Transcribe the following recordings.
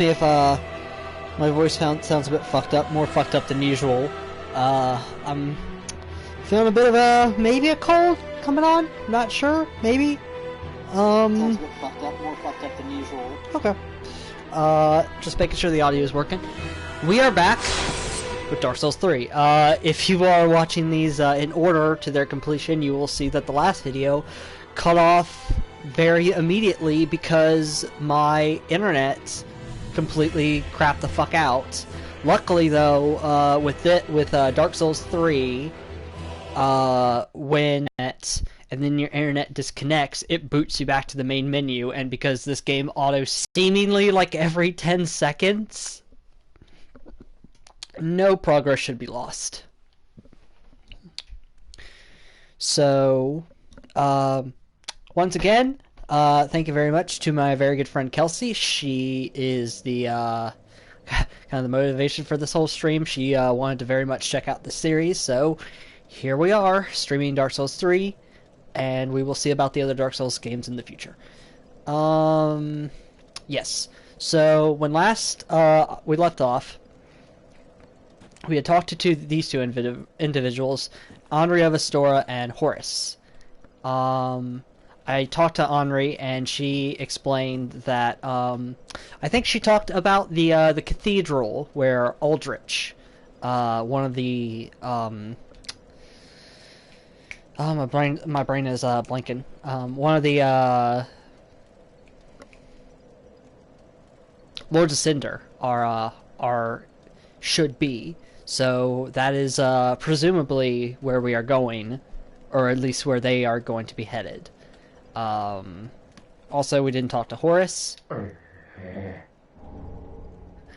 If my voice sounds a bit fucked up, more fucked up than usual. I'm feeling a bit of maybe a cold coming on. Not sure. Maybe. Sounds a bit fucked up, more fucked up than usual. Okay. Just making sure the audio is working. We are back with Dark Souls 3. If you are watching these in order to their completion, you will see that the last video cut off very immediately because my internet completely crapped the fuck out. Luckily, though, with Dark Souls 3, when and then your internet disconnects, it boots you back to the main menu, and because this game auto seemingly like every 10 seconds, no progress should be lost. So, once again, thank you very much to my very good friend Kelsey. She is the kind of the motivation for this whole stream. She wanted to very much check out the series, so here we are, streaming Dark Souls 3, and we will see about the other Dark Souls games in the future. Yes. So when last we left off, we had talked to these two individuals, Henri of Astora and Horace. I talked to Henri, and she explained that I think she talked about the cathedral where Aldrich, one of the my brain is blanking. One of the Lords of Cinder are should be. So that is presumably where we are going, or at least where they are going to be headed. Also, we didn't talk to Horace.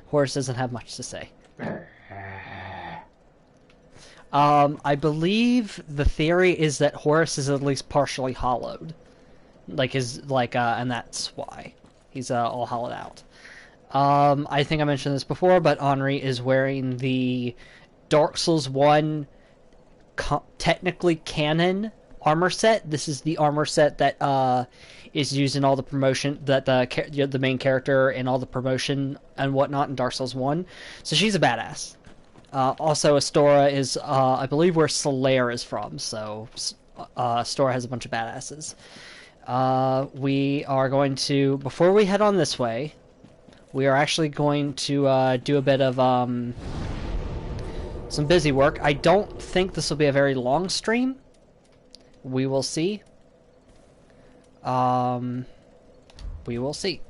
Horace doesn't have much to say. I believe the theory is that Horace is at least partially hollowed. And that's why he's all hollowed out. I think I mentioned this before, but Henri is wearing the Dark Souls 1 technically canon armor set. This is the armor set that is used in all the promotion, that the main character in all the promotion and whatnot in Dark Souls 1. So she's a badass. Also, Astora is, I believe, where Solaire is from, so Astora has a bunch of badasses. We are going to, before we head on this way, we are actually going to do a bit of some busy work. I don't think this will be a very long stream. We will see. We will see.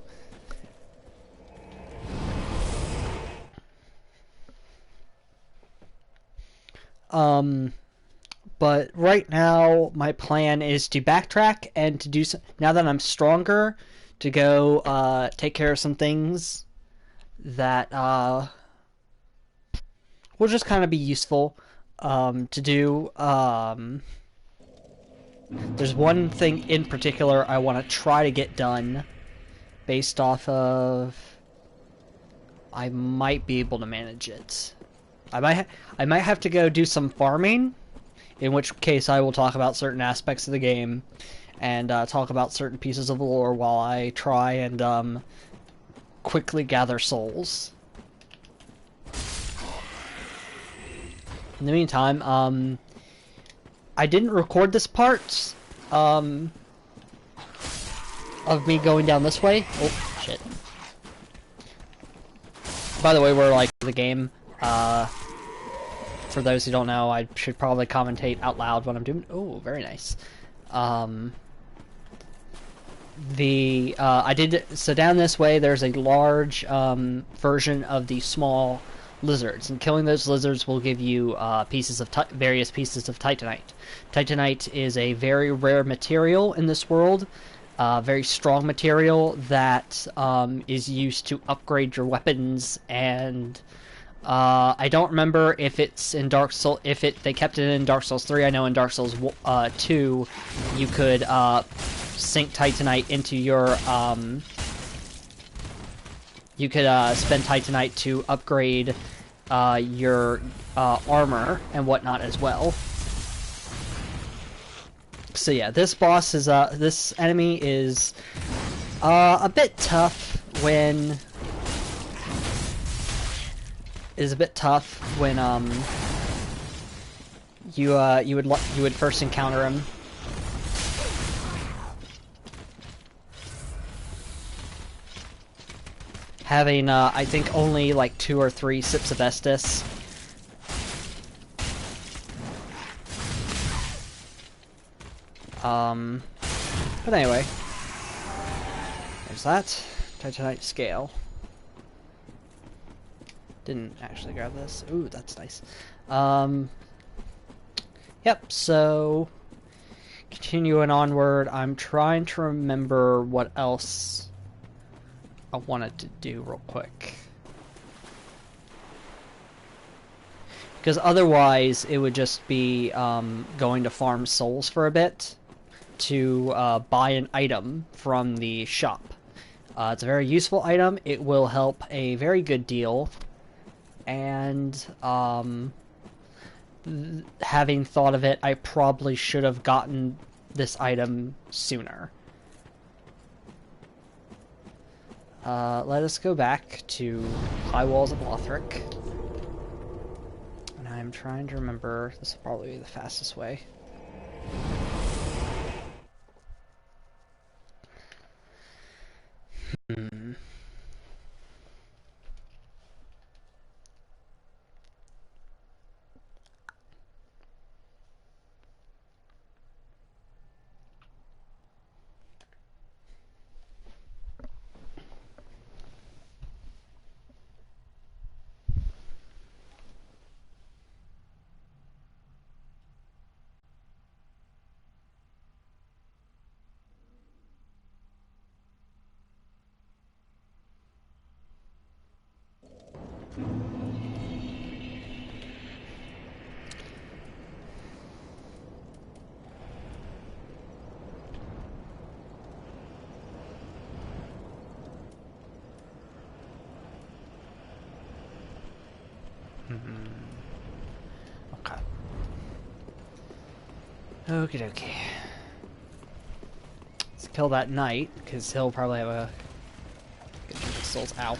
But right now, my plan is to backtrack and to do now that I'm stronger, to go take care of some things that will just kind of be useful to do. There's one thing in particular I want to try to get done based off of I might be able to manage it. I might have to go do some farming, in which case I will talk about certain aspects of the game and talk about certain pieces of lore while I try and quickly gather souls. In the meantime, I didn't record this part of me going down this way. Oh, shit. By the way, we're like the game. For those who don't know, I should probably commentate out loud what I'm doing. Oh, very nice. So down this way, there's a large version of the small lizards, and killing those lizards will give you various pieces of Titanite. Titanite is a very rare material in this world, very strong material that is used to upgrade your weapons, and I don't remember if it's in Dark Souls, they kept it in Dark Souls 3. I know in Dark Souls 2, you could sink Titanite into your you could spend Titanite to upgrade your armor and whatnot as well. So yeah, this boss is this enemy is a bit tough when is a bit tough when you would first encounter him. Having I think only like 2 or 3 sips of Estus. But anyway, there's that Titanite scale. Didn't actually grab this. Ooh, that's nice. Yep, so continuing onward, I'm trying to remember what else I wanted to do real quick. Because otherwise, it would just be going to farm souls for a bit to buy an item from the shop. It's a very useful item. It will help a very good deal. And having thought of it, I probably should have gotten this item sooner. Let us go back to High Walls of Lothric. And I'm trying to remember, this will probably be the fastest way. Okay. Okie dokie. Let's kill that knight, because he'll probably have a good chunk of souls. Ow.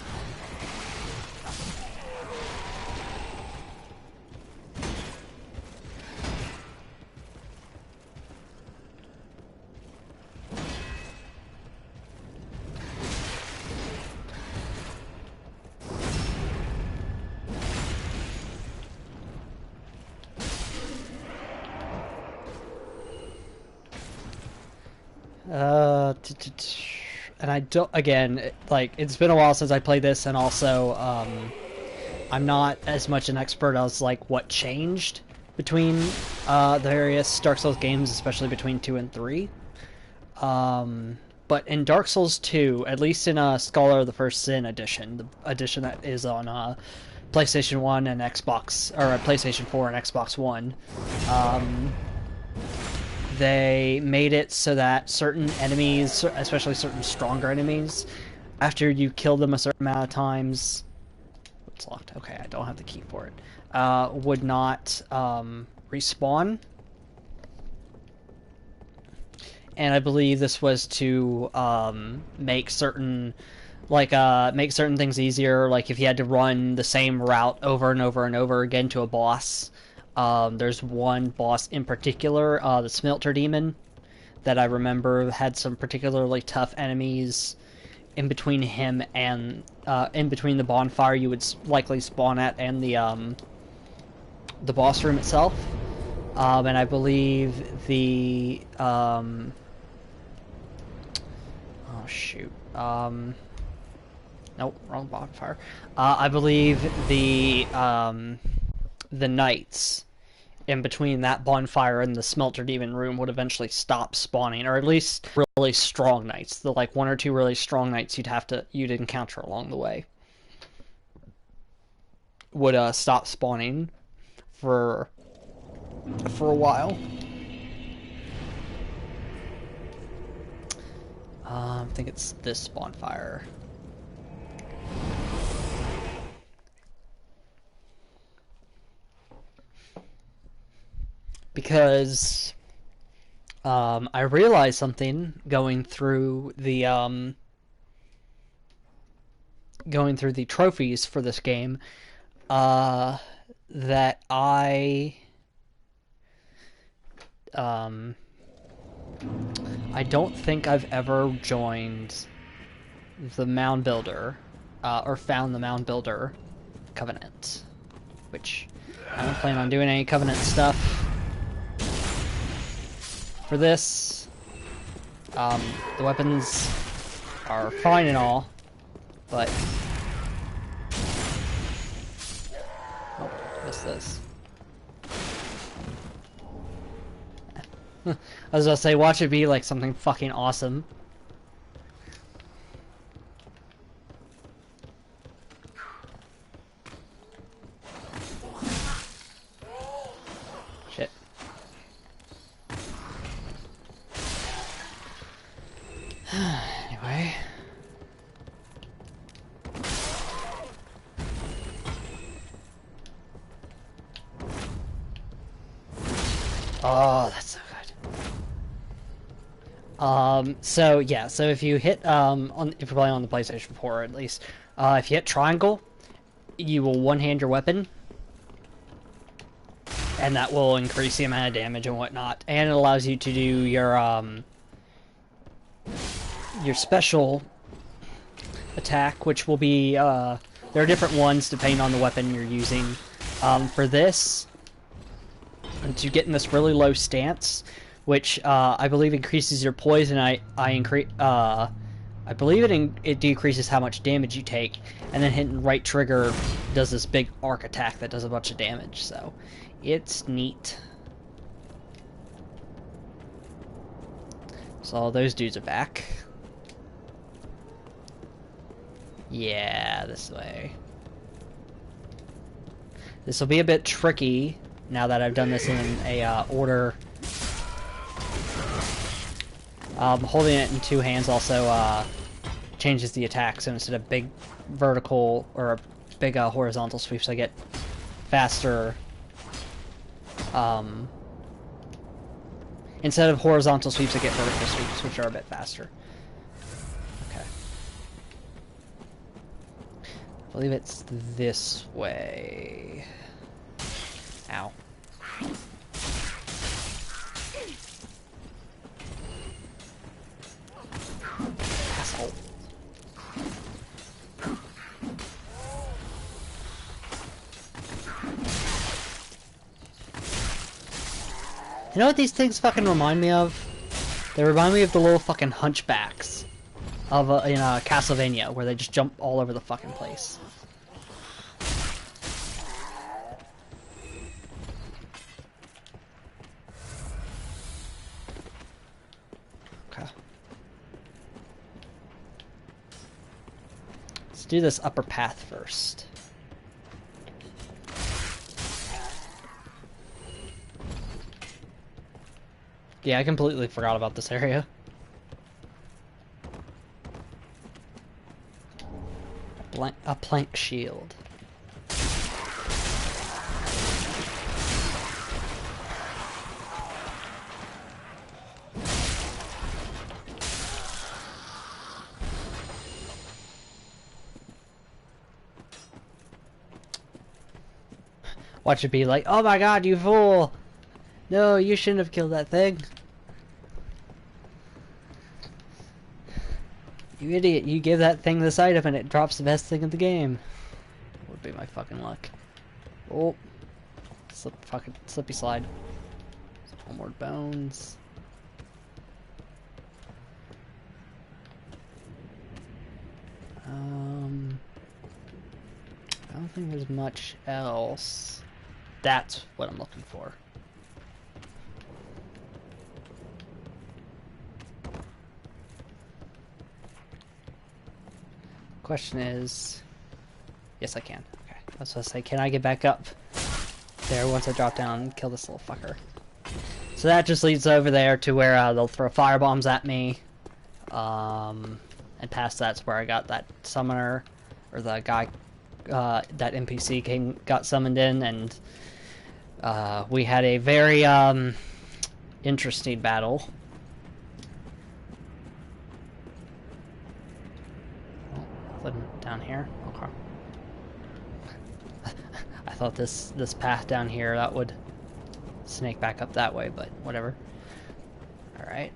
And I don't, again, like, it's been a while since I played this, and also, I'm not as much an expert as, like, what changed between, the various Dark Souls games, especially between 2 and 3. But in Dark Souls 2, at least in, Scholar of the First Sin edition, the edition that is on, PlayStation 1 and Xbox, or PlayStation 4 and Xbox One, they made it so that certain enemies, especially certain stronger enemies, after you kill them a certain amount of times... It's locked. Okay, I don't have the key for it. Would not respawn. And I believe this was to make certain... make certain things easier, like if you had to run the same route over and over and over again to a boss. There's one boss in particular, the Smelter Demon, that I remember had some particularly tough enemies in between him and, in between the bonfire you would likely spawn at and the boss room itself. And I believe the, oh shoot, nope, wrong bonfire. I believe the knights in between that bonfire and the Smelter Demon room would eventually stop spawning, or at least really strong knights. The like 1 or 2 really strong knights you'd encounter along the way would stop spawning for a while. I think it's this bonfire. Because I realized something going through the trophies for this game. that um, I don't think I've ever joined the Mound Builder, or found the Mound Builder Covenant, which I don't plan on doing any Covenant stuff for this. The weapons are fine and all, but oh, missed this. I was gonna say, watch it be like something fucking awesome. Shit. Anyway. Oh, that's so good. So yeah, so if you hit, if you're playing on the PlayStation 4 at least, if you hit triangle, you will one-hand your weapon, and that will increase the amount of damage and whatnot, and it allows you to do your special attack, which will be, there are different ones depending on the weapon you're using. For this, to get in this really low stance, which I believe increases your poison. I believe it decreases how much damage you take, and then hitting right trigger does this big arc attack that does a bunch of damage. So it's neat. So those dudes are back. Yeah, this way. This will be a bit tricky now that I've done this in a order. Holding it in two hands also changes the attack, so instead of big vertical or big horizontal sweeps, I get faster. Instead of horizontal sweeps, I get vertical sweeps, which are a bit faster. Okay. I believe it's this way. Ow. Asshole. You know what these things fucking remind me of? They remind me of the little fucking hunchbacks of in Castlevania, where they just jump all over the fucking place. Okay. Let's do this upper path first. Yeah, I completely forgot about this area. A plank shield. Watch it be like, oh my god, you fool! No, you shouldn't have killed that thing. You idiot, you give that thing this item and it drops the best thing in the game. Would be my fucking luck. Oh. Fucking slippy slide. Homeward bones. I don't think there's much else. That's what I'm looking for. Question is, yes I can. Okay, I was supposed to say, can I get back up there once I drop down and kill this little fucker? So that just leads over there to where they'll throw firebombs at me, and past that's where I got that summoner, or the guy, that NPC got summoned in, and we had a very interesting battle. Down here? Okay. I thought this path down here, that would snake back up that way, but whatever. Alright.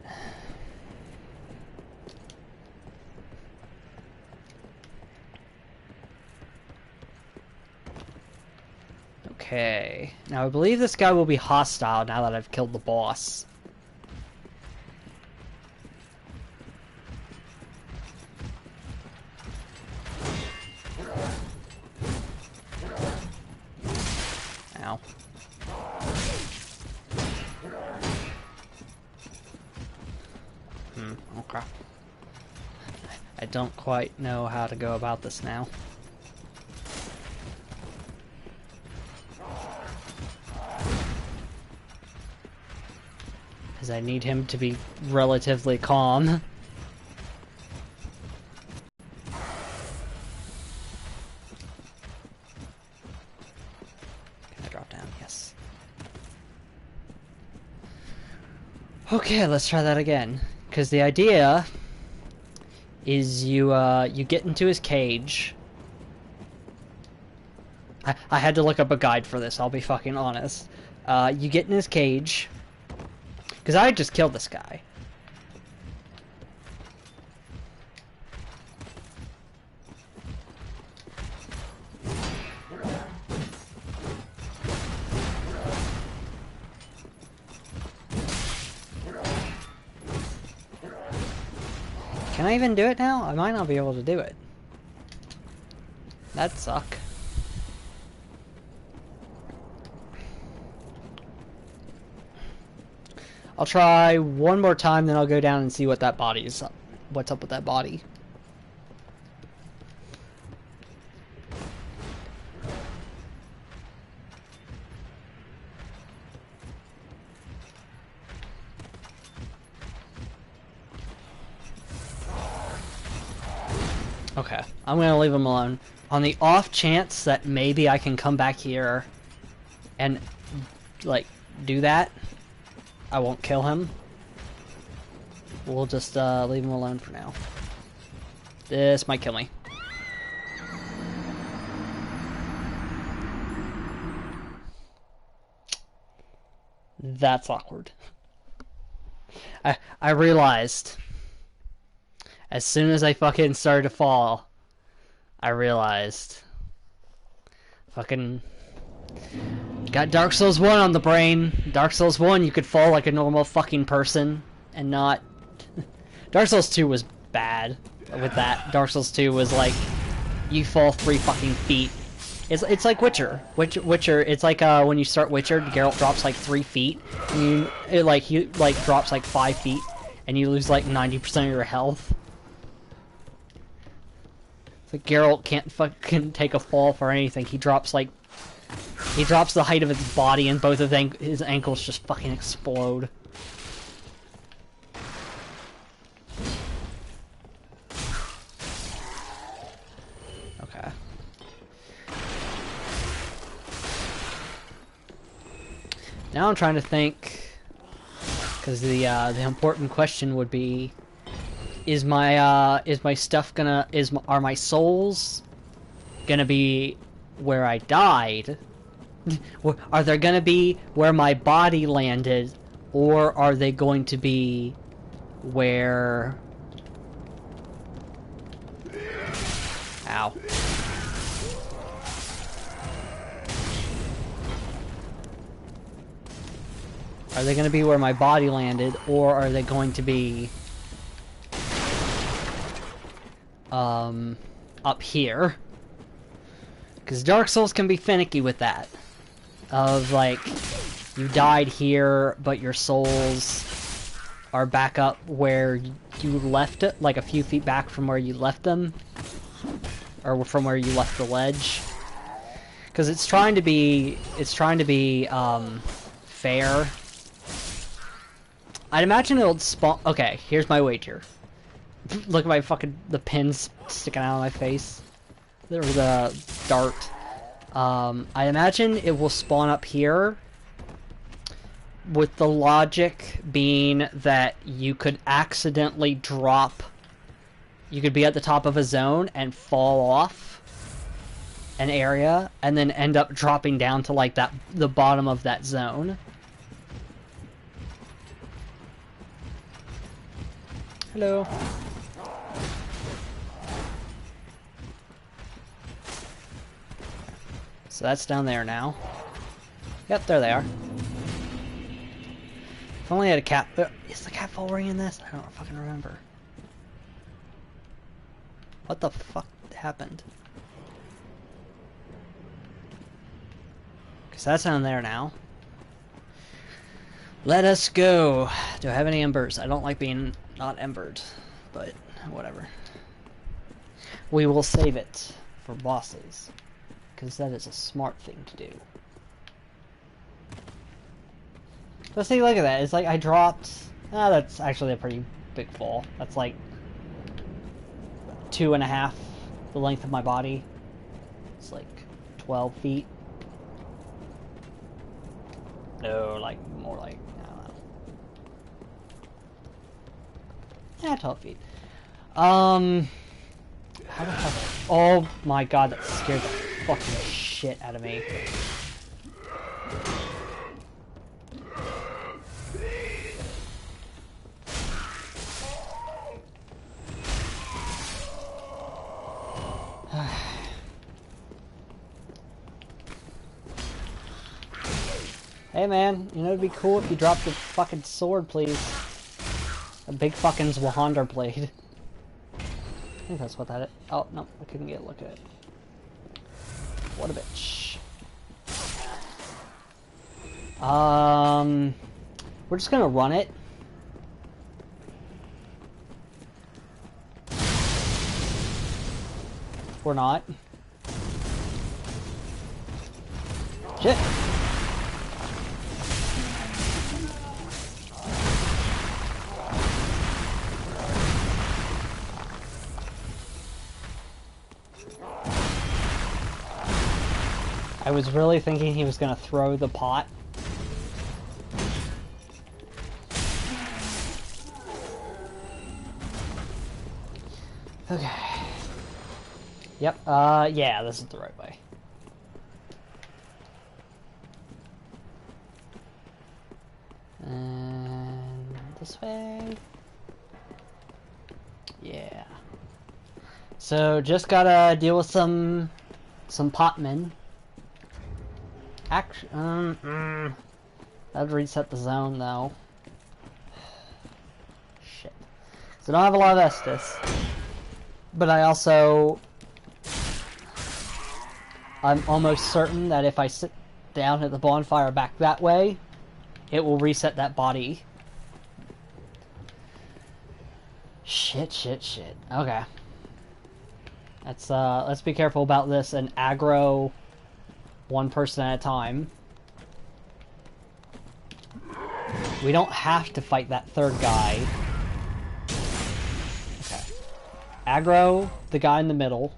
Okay. Now I believe this guy will be hostile now that I've killed the boss. Ow. Okay. I don't quite know how to go about this now. Because I need him to be relatively calm. Can I drop down? Yes. Okay, let's try that again. Because the idea is you get into his cage. I had to look up a guide for this, I'll be fucking honest. You get in his cage. Because I just killed this guy. Can I even do it now? I might not be able to do it. That'd suck. I'll try one more time, then I'll go down and see what that body is. What's up with that body? Okay, I'm gonna leave him alone. On the off chance that maybe I can come back here and, like, do that, I won't kill him. We'll just leave him alone for now. This might kill me. That's awkward. I realized as soon as I fucking started to fall, I realized fucking got Dark Souls 1 on the brain. Dark Souls 1, you could fall like a normal fucking person and not... Dark Souls 2 was bad with that. Dark Souls 2 was like, you fall 3 fucking feet. It's like Witcher. Witcher, it's like when you start Witcher, Geralt drops like 3 feet. And he drops like 5 feet. And you lose like 90% of your health. It's like Geralt can't fucking take a fall for anything. He drops the height of his body and both of his ankles just fucking explode. Okay. Now I'm trying to think, because the important question would be, are my souls gonna be where I died? Are they gonna be where my body landed, or are they going to be where... Ow. Are they going to be where my body landed, or are they going to be up here? Because Dark Souls can be finicky with that. Of, like, you died here, but your souls are back up where you left it, like a few feet back from where you left them. Or from where you left the ledge. Because it's trying to be fair. I'd imagine it'll spawn... Okay, here's my wager. Look at the pins sticking out of my face. There was a dart. I imagine it will spawn up here, with the logic being that you could accidentally drop... You could be at the top of a zone and fall off. an area and then end up dropping down to like the bottom of that zone. Hello. So that's down there now. Yep, there they are. If only I had a cat. Is the cat fall ring in this? I don't fucking remember. What the fuck happened? Because that's down there now. Let us go. Do I have any embers? I don't like being not embered, but whatever. We will save it for bosses, because that is a smart thing to do. But see, look at that. It's like I dropped... that's actually a pretty big fall. That's like 2.5 the length of my body. It's like 12 feet. No, like more like, I don't know. Yeah, 12 feet. How the fuck? Oh my god, that scared the fucking shit out of me. Hey man, you know it'd be cool if you dropped your fucking sword, please. A big fucking Zwahander blade. I think that's what that is. Oh, no, I couldn't get a look at it. What a bitch. We're just gonna run it. Or not. Shit! I was really thinking he was gonna throw the pot. Okay. Yep, yeah, this is the right way. And this way. Yeah. So just gotta deal with some potmen. That'd reset the zone though. Shit. So I don't have a lot of Estus. But I'm almost certain that if I sit down at the bonfire back that way, it will reset that body. Shit. Okay. Let's be careful about this and aggro one person at a time. We don't have to fight that third guy. Okay. Aggro the guy in the middle.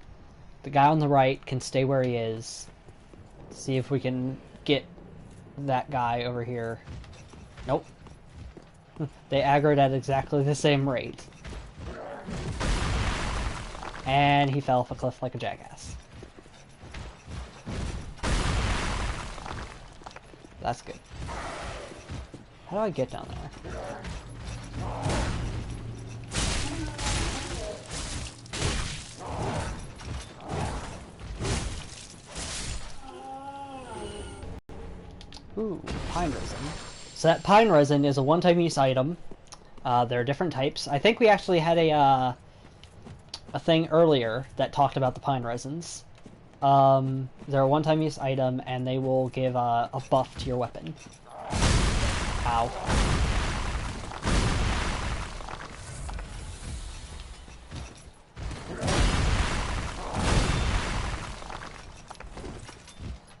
The guy on the right can stay where he is. See if we can get that guy over here. Nope. They aggroed at exactly the same rate. And he fell off a cliff like a jackass. That's good. How do I get down there? Ooh, pine resin. So that pine resin is a one-time use item. There are different types. I think we actually had a thing earlier that talked about the pine resins. They're a one-time use item, and they will give a buff to your weapon. Ow.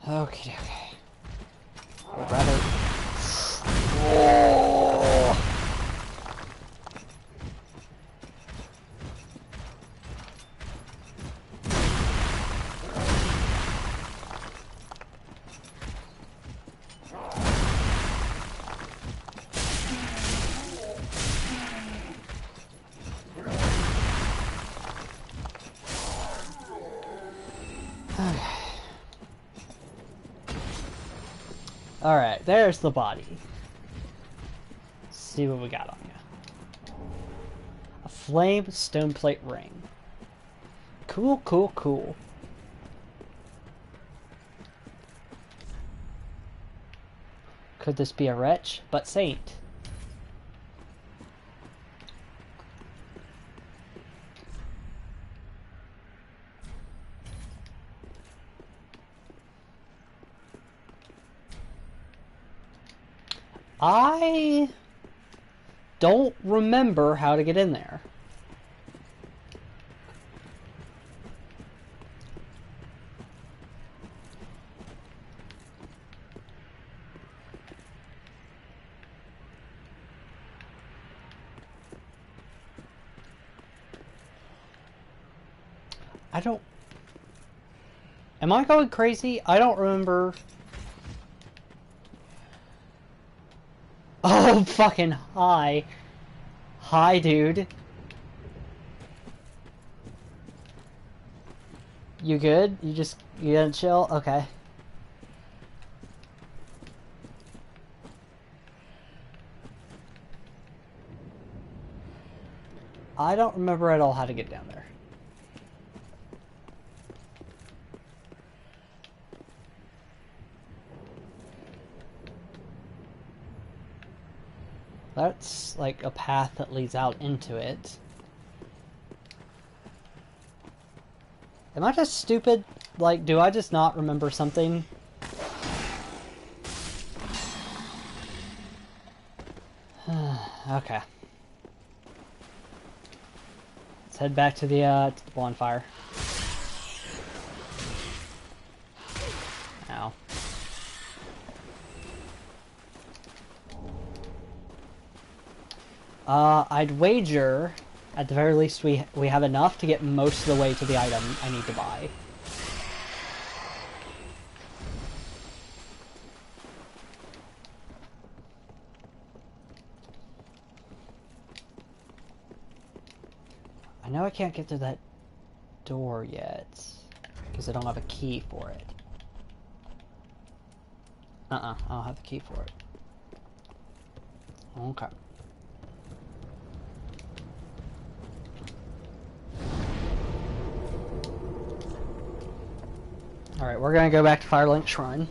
Okay. I'd rather... Oh. Okay. Alright, there's the body. Let's see what we got on you. A flame stone plate ring. Cool, cool, cool. Could this be a wretch? But saint. I don't remember how to get in there. I don't... Am I going crazy? I don't remember... Oh, fucking hi. Hi, dude. You good? You gonna chill? Okay. I don't remember at all how to get down there. That's like a path that leads out into it. Am I just stupid? Like, do I just not remember something? Okay. Let's head back to the bonfire. Ow. I'd wager, at the very least, we have enough to get most of the way to the item I need to buy. I know I can't get to that door yet, because I don't have a key for it. I don't have the key for it. Okay. Alright, we're gonna go back to Firelink Shrine.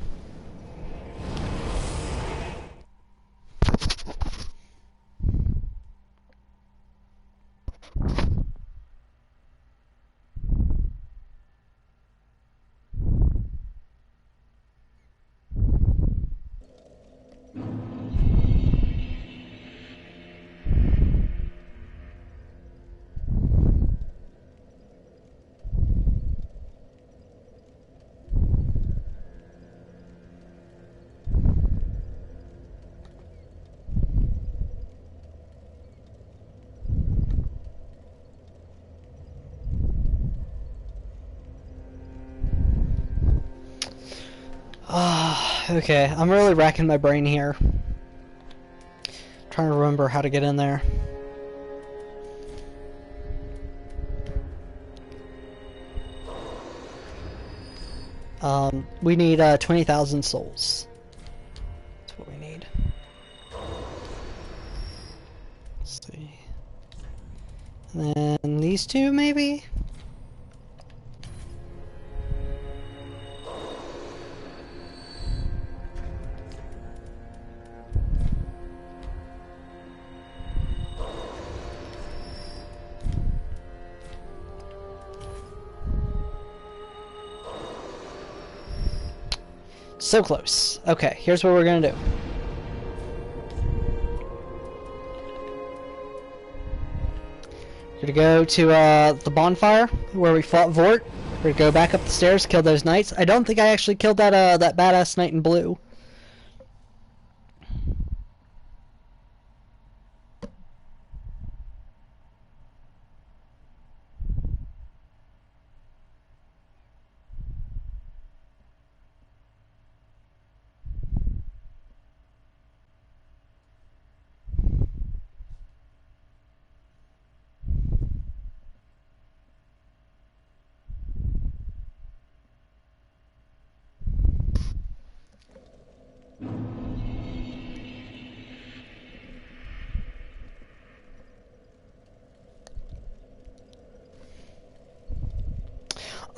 Okay, I'm really racking my brain here. Trying to remember how to get in there. We need 20,000 souls. That's what we need. Let's see. And then these two, maybe? So close. Okay, here's what we're gonna do. We're gonna go to the bonfire where we fought Vort. We're gonna go back up the stairs, kill those knights. I don't think I actually killed that that badass knight in blue.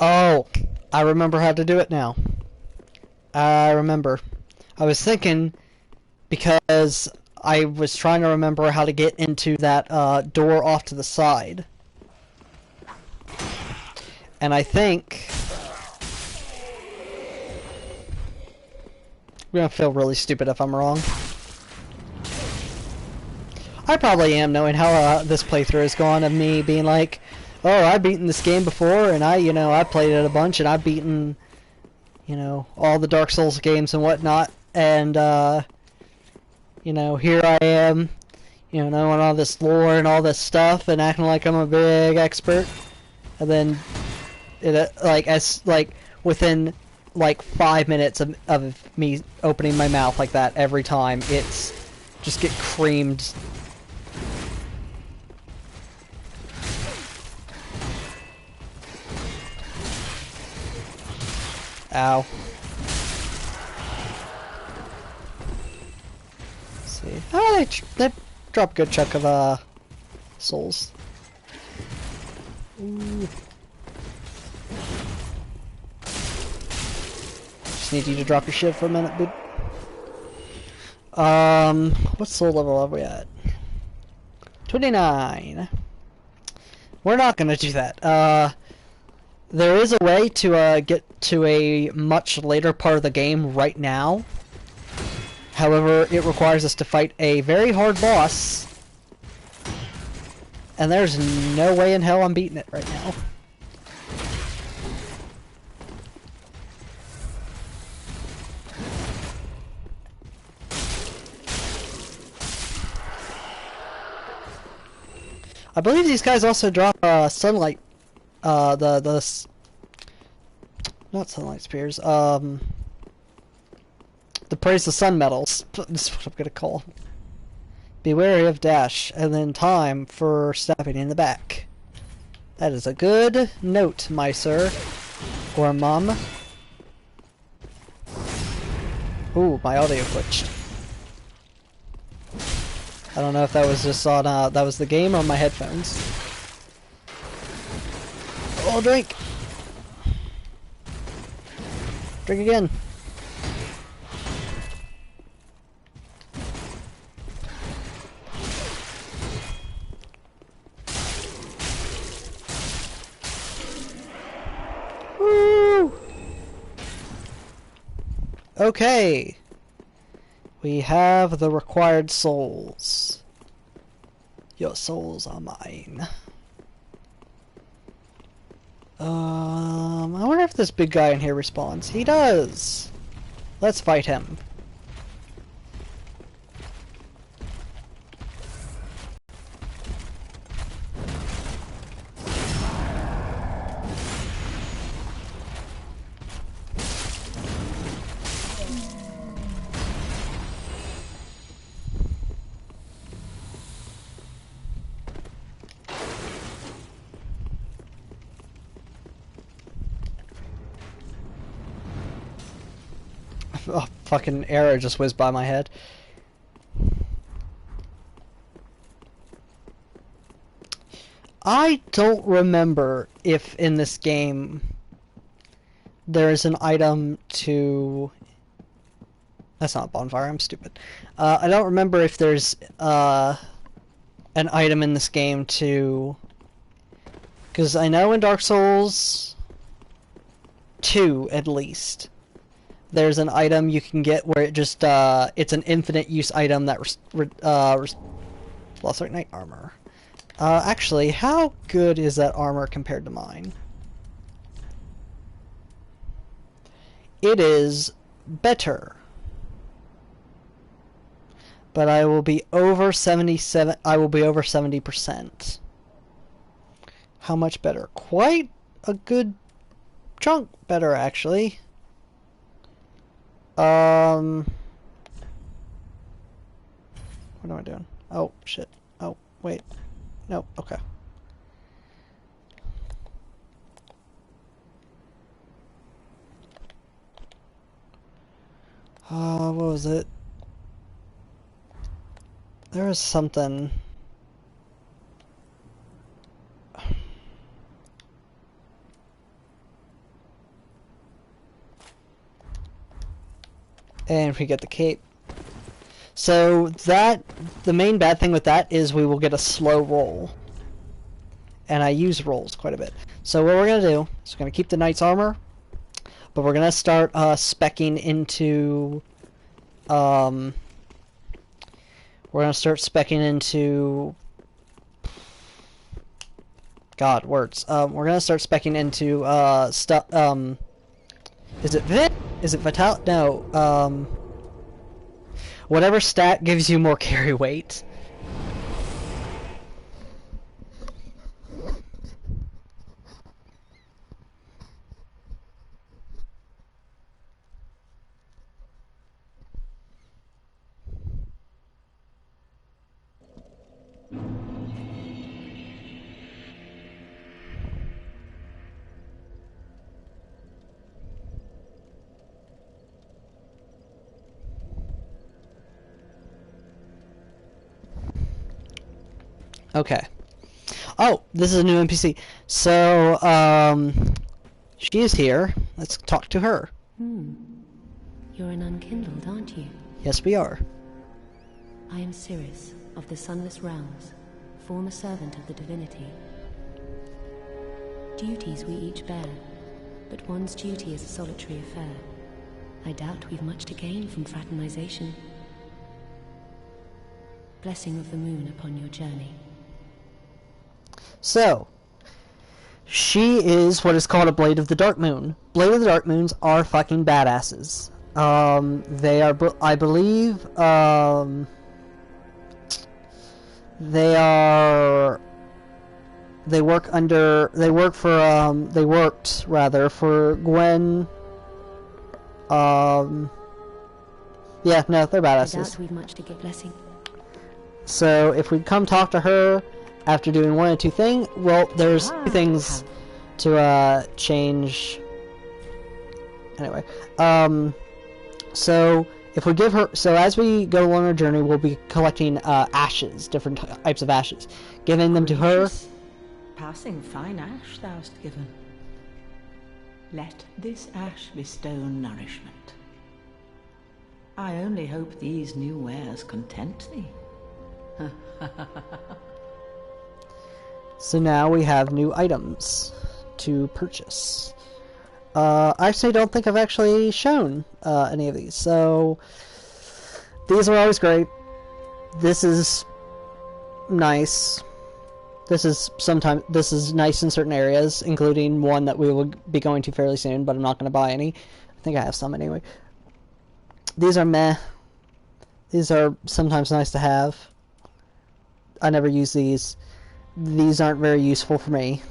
Oh, I remember how to do it now. I remember. I was thinking because I was trying to remember how to get into that door off to the side. And I think I'm gonna feel really stupid if I'm wrong. I probably am, knowing how this playthrough has gone, of me being like, oh, I've beaten this game before, and I played it a bunch, and I've beaten, all the Dark Souls games and whatnot, and, here I am, knowing all this lore and all this stuff, and acting like I'm a big expert, and then, within, 5 minutes of me opening my mouth like that every time, it's just get creamed. Ow. Let's see. Oh, they drop a good chunk of souls. Ooh. Just need you to drop your shit for a minute, dude. What soul level are we at? 29. We're not gonna do that. There is a way to get to a much later part of the game right now. However, it requires us to fight a very hard boss. And there's no way in hell I'm beating it right now. I believe these guys also drop sunlight. Not sunlight spears. The praise the sun medals. This is what I'm gonna call. Be wary of dash, and then time for stabbing in the back. That is a good note, my sir. Or mum. Ooh, my audio glitched. I don't know if that was just on, that was the game or my headphones. Oh, drink! Drink again. Woo! Okay. We have the required souls. Your souls are mine. I wonder if this big guy in here respawns. He does! Let's fight him. Oh, fucking arrow just whizzed by my head. I don't remember if in this game there is an item to... That's not a bonfire, I'm stupid. I don't remember if there's an item in this game to... Because I know in Dark Souls 2, at least, there's an item you can get where it just, it's an infinite use item that Lost Ark Knight armor. Actually, how good is that armor compared to mine? It is better. But I will be over 77, I will be over 70%. How much better? Quite a good chunk better, actually. What am I doing? Oh, shit. Oh, wait. No, okay. What was it? There was something... And we get the cape. So the main bad thing with that is we will get a slow roll. And I use rolls quite a bit. So what we're going to do is we're going to keep the knight's armor, but we're going to start speccing into... we're going to start speccing into... God, words. We're going to start speccing into stuff... is it Vit? Is it Vital? No. Whatever stat gives you more carry weight. Okay. Oh, this is a new NPC. So, she is here. Let's talk to her. You're an unkindled, aren't you? Yes, we are. I am Cirrus, of the Sunless Realms, former servant of the divinity. Duties we each bear, but one's duty is a solitary affair. I doubt we've much to gain from fraternization. Blessing of the moon upon your journey. So, she is what is called a Blade of the Dark Moon. Blade of the Dark Moons are fucking badasses. They are, I believe, they worked for Gwen, yeah, no, they're badasses. I doubt we've much to get blessing. So, if we come talk to her, after doing one or two things, well, there's two things to change. Anyway, so if we give her, so as we go along our journey, we'll be collecting ashes, different types of ashes, giving them to her. Passing fine ash thou'st given. Let this ash bestow nourishment. I only hope these new wares content thee. So now we have new items to purchase. I actually don't think I've actually shown any of these, so these are always great. This is nice. This is nice in certain areas, including one that we will be going to fairly soon, but I'm not going to buy any. I think I have some anyway. These are meh. These are sometimes nice to have. I never use these. These aren't very useful for me.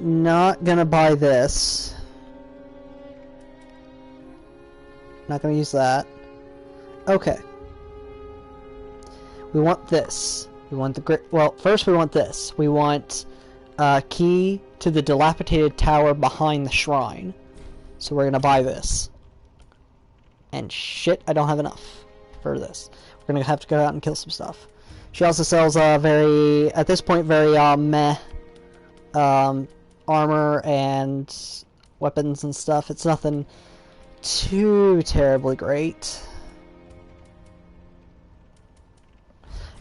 Not gonna buy this. Not gonna use that. Okay. We want this. We want the great. Well, first we want this. We want key to the dilapidated tower behind the shrine. So we're gonna buy this. And shit, I don't have enough for this. We're gonna have to go out and kill some stuff. She also sells very, at this point, very meh armor and weapons and stuff. It's nothing too terribly great.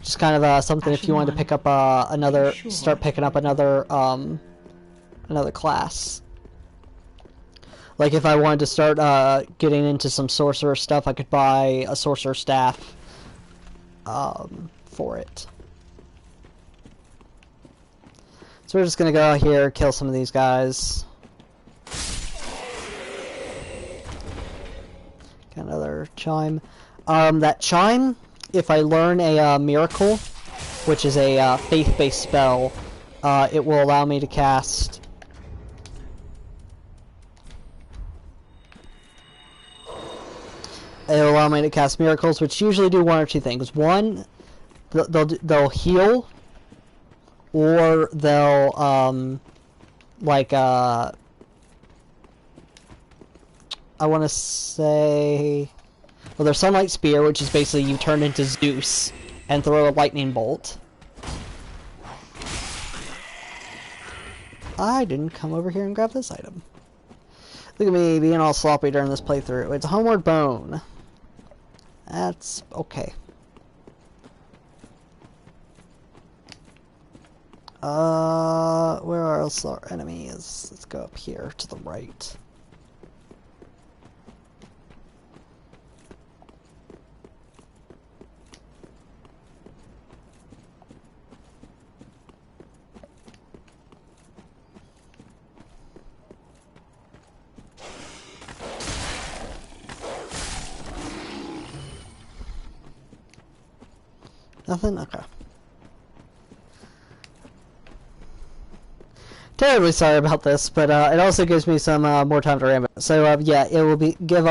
Just kind of something if you wanted to pick up another, start picking up another class. Like if I wanted to start getting into some sorcerer stuff, I could buy a sorcerer staff for it. So we're just gonna go out here, kill some of these guys. Got another chime. That chime, if I learn a miracle, which is a faith-based spell, it will allow me to cast. It'll allow me to cast miracles, which usually do one or two things. One, they'll heal, or they'll I want to say, well, there's Sunlight Spear, which is basically you turn into Zeus and throw a lightning bolt. I didn't come over here and grab this item. Look at me being all sloppy during this playthrough. It's a homeward bone. That's okay. Where else are our enemies? Let's go up here to the right. Nothing? Okay. Terribly sorry about this, but it also gives me some more time to ramp it. So yeah, it will be give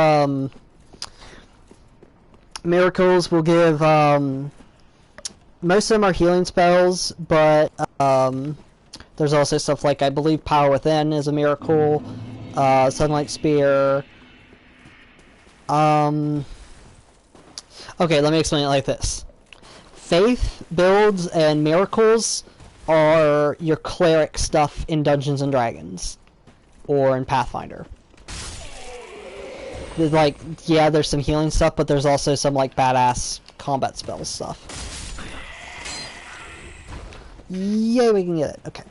miracles will give most of them are healing spells, but there's also stuff like I believe Power Within is a miracle, Sunlight Spear. Okay, let me explain it like this. Faith, builds, and miracles are your cleric stuff in Dungeons and Dragons or in Pathfinder. There's like, yeah, there's some healing stuff, but there's also some like badass combat spell stuff. Yeah, we can get it. Okay.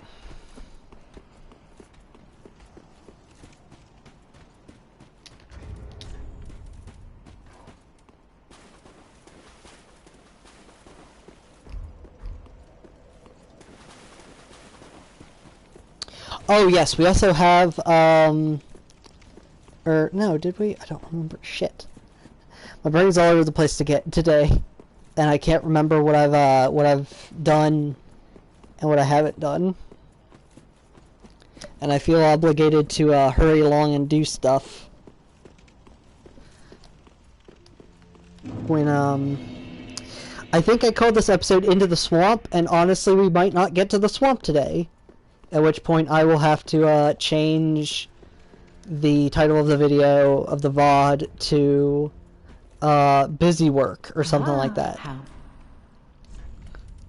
Oh yes, we also have, or no, did we? I don't remember. Shit. My brain's all over the place today, and I can't remember what I've done and what I haven't done. And I feel obligated to hurry along and do stuff. When I think I called this episode Into the Swamp, and honestly, we might not get to the swamp today. At which point I will have to change the title of the video of the VOD to Busy Work or something like that. How?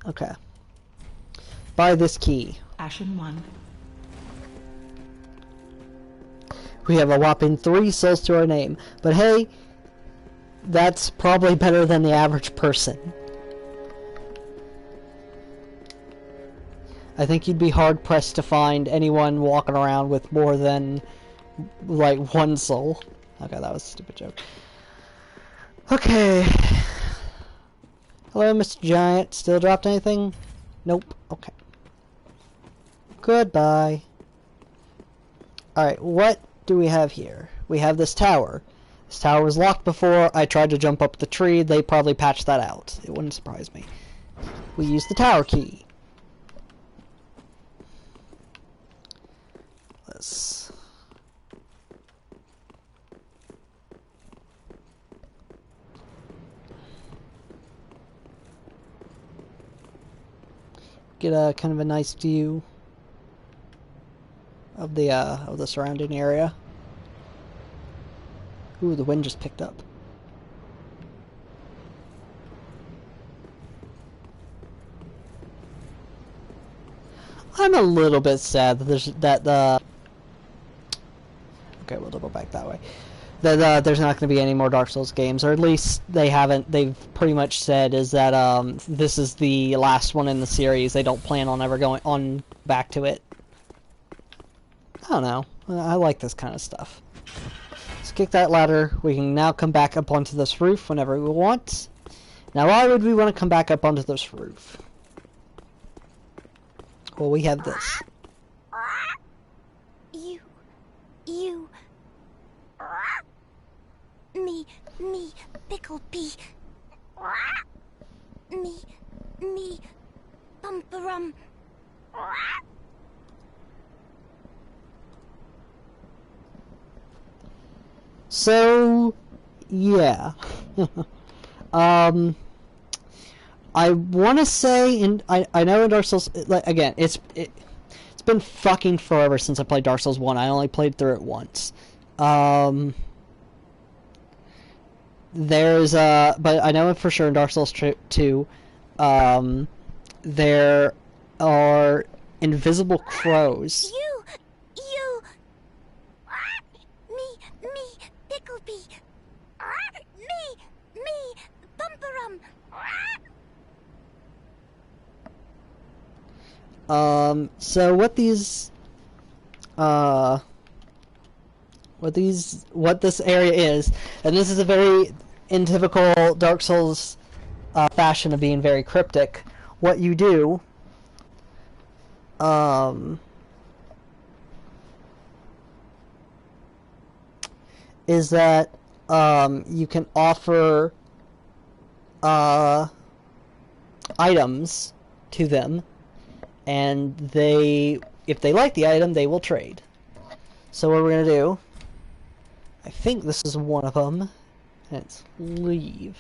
Okay. Buy this key. Ashen one. We have a whopping 3 souls to our name. But hey, that's probably better than the average person. I think you'd be hard-pressed to find anyone walking around with more than, like, 1 soul. Okay, that was a stupid joke. Okay. Hello, Mr. Giant. Still dropped anything? Nope. Okay. Goodbye. Alright, what do we have here? We have this tower. This tower was locked before. I tried to jump up the tree. They probably patched that out. It wouldn't surprise me. We use the tower key. Let's... get a kind of a nice view of the surrounding area. Ooh, the wind just picked up. I'm a little bit sad that okay, we'll double back that way. That there's not going to be any more Dark Souls games, or at least they haven't. They've pretty much said is that this is the last one in the series. They don't plan on ever going on back to it. I don't know. I like this kind of stuff. Let's kick that ladder. We can now come back up onto this roof whenever we want. Now, why would we want to come back up onto this roof? Well, we have this. Me, Pickle Pea. Me, Bumperum. So, yeah. I want to say, and I know in Dark Souls, like, again, it's been fucking forever since I played Dark Souls 1. I only played through it once. There's but I know for sure in Dark Souls 2, there are invisible crows. You, me, So what these, what this area is, and this is a very, in typical Dark Souls fashion of being very cryptic, what you do, is that, you can offer, items to them, and if they like the item, they will trade. So what we're gonna do, I think this is one of them, and it's leave.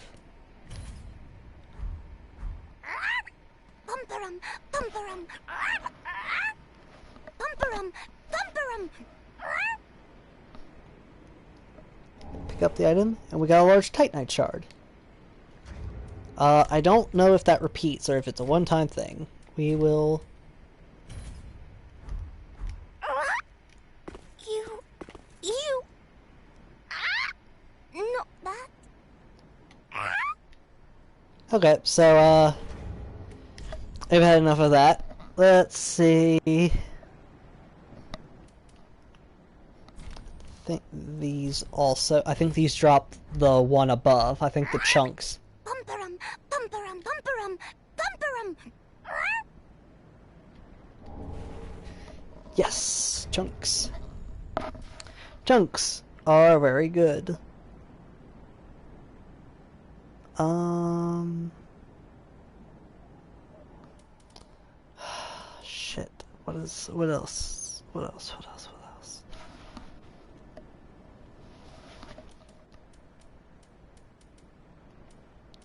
Bumperum, bumperum, bumperum, bumperum. Pick up the item, and we got a large Titanite shard. I don't know if that repeats or if it's a one-time thing. We will... You... Not that. Okay, so, I've had enough of that. Let's see... I think these also... I think these drop the one above. I think the chunks. Bumperum, bumperum, bumperum, bumperum. Yes! Chunks. Chunks are very good. Shit. What else? What else? What else?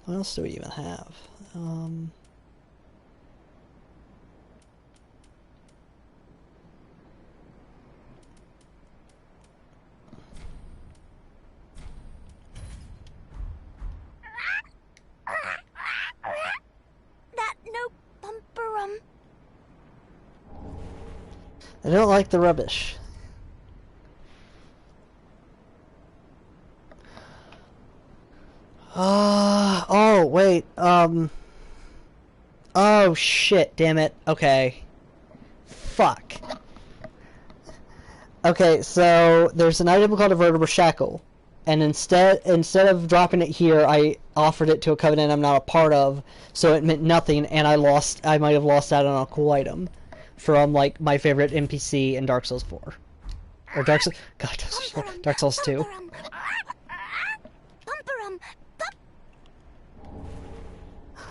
What else do we even have? That no bumperum. I don't like the rubbish. Oh, wait, oh, shit, damn it, okay. Fuck. Okay, so, there's an item called a Vertebral Shackle, and instead of dropping it here, I offered it to a covenant I'm not a part of, so it meant nothing, and I might have lost out on a cool item from, like, my favorite NPC in Dark Souls 4. Or Dark Souls, God, Dark Souls 2. Bumperum. Bumperum.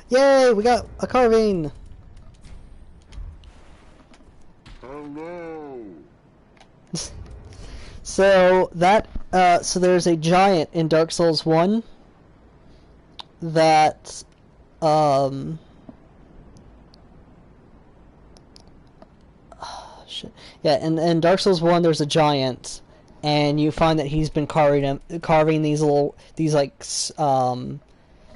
Yay, we got a carving! Hello. So that so there's a giant in Dark Souls 1 that shit. Yeah, in Dark Souls 1 there's a giant, and you find that he's been carving these like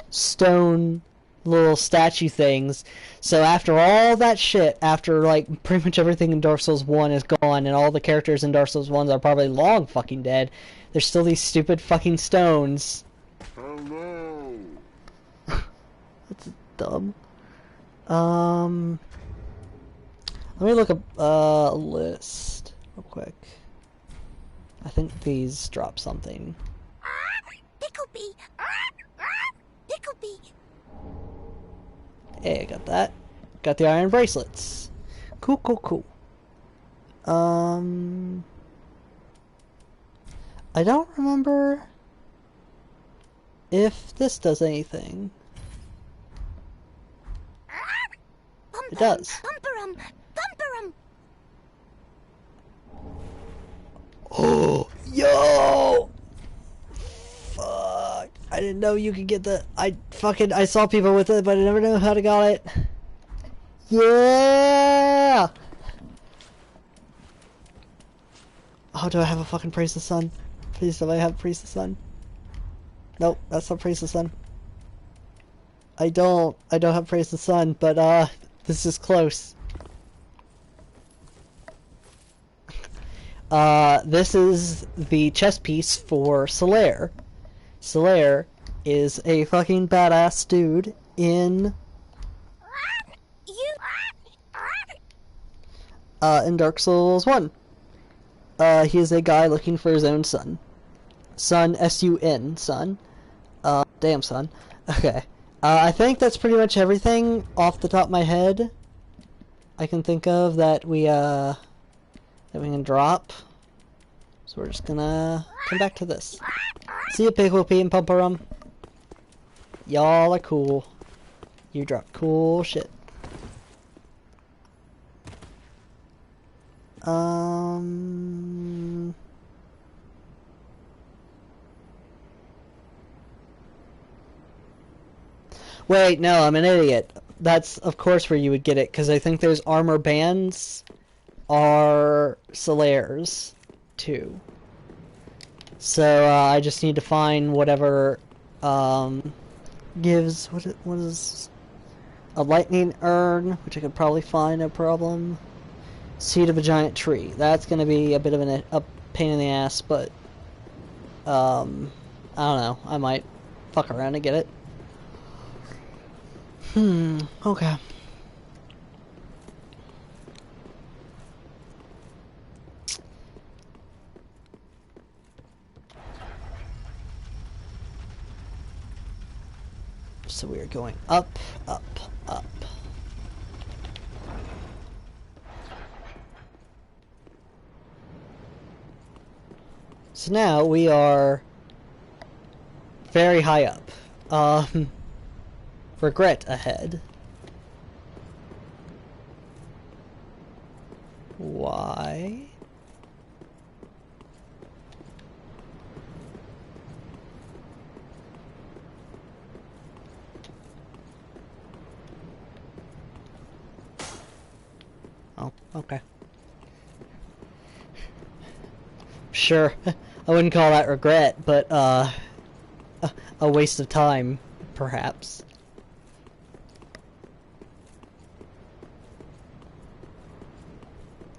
stone little statue things. So after all that shit, after like pretty much everything in Dark Souls 1 is gone and all the characters in Dark Souls 1 are probably long fucking dead, there's still these stupid fucking stones. Hello. That's dumb. Let me look up a list real quick. I think these drop something. Picklebee. Picklebee. Hey, I got that. Got the iron bracelets. Cool, cool, cool. I don't remember if this does anything. It does. Bumperum. Bumperum. Oh, yo! Fuck. I didn't know you could get the... I saw people with it, but I never knew how to got it. Yeah! Oh, do I have a fucking Praise the Sun? Please, do I have Praise the Sun? Nope, that's not Praise the Sun. I don't have Praise the Sun, but, this is close. This is the chess piece for Solaire. Solaire is a fucking badass dude in... in Dark Souls 1. He is a guy looking for his own son. Son, S-U-N, son. Damn son. Okay. I think that's pretty much everything off the top of my head I can think of that we can drop. So we're just gonna come back to this. See ya, Piggleby and Pumperum. Y'all are cool. You drop cool shit. Wait, no, I'm an idiot. That's, of course, where you would get it, because I think those armor bands are Solaire's, too. So, I just need to find whatever, gives, what is, a lightning urn, which I could probably find, no problem. Seed of a giant tree. That's gonna be a bit of a pain in the ass, but, I don't know, I might fuck around and get it. Okay. So we are going up, up, up. So now we are very high up. Regret ahead. Why? Oh, okay. Sure, I wouldn't call that regret, but, a waste of time, perhaps.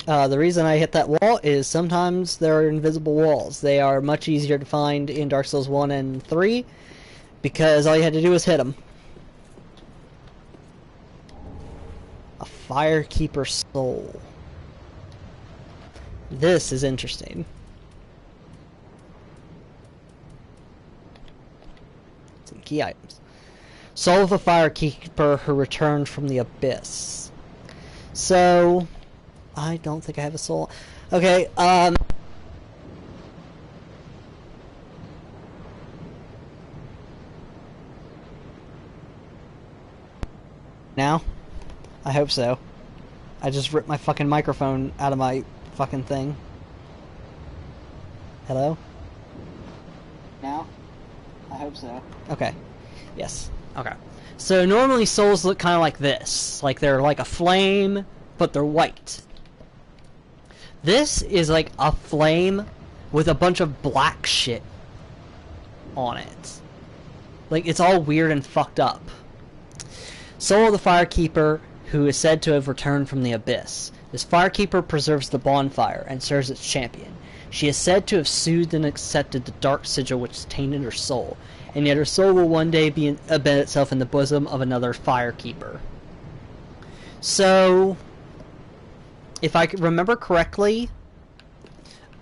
The reason I hit that wall is sometimes there are invisible walls. They are much easier to find in Dark Souls 1 and 3 because all you had to do was hit them. A Firekeeper soul. This is interesting. Some key items. Soul of a Firekeeper who returned from the Abyss. So I don't think I have a soul. Okay, now? I hope so. I just ripped my fucking microphone out of my fucking thing. Hello? Now? I hope so. Okay. Yes. Okay. So normally souls look kind of like this. Like they're like a flame, but they're white. This is like a flame with a bunch of black shit on it. Like, it's all weird and fucked up. Soul of the Firekeeper, who is said to have returned from the Abyss. This Firekeeper preserves the bonfire and serves its champion. She is said to have soothed and accepted the dark sigil which tainted her soul, and yet her soul will one day embed itself in the bosom of another Firekeeper. So, if I remember correctly,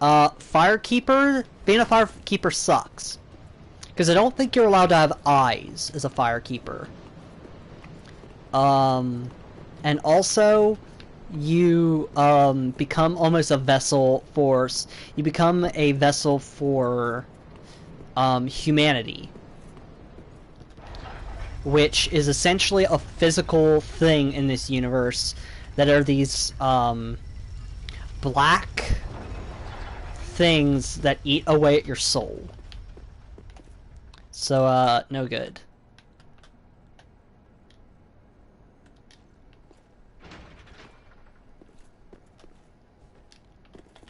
Firekeeper, being a Firekeeper sucks. Because I don't think you're allowed to have eyes as a Firekeeper. And also, you, become almost a vessel for, you become a vessel for, humanity. Which is essentially a physical thing in this universe that are these, black things that eat away at your soul. So, no good.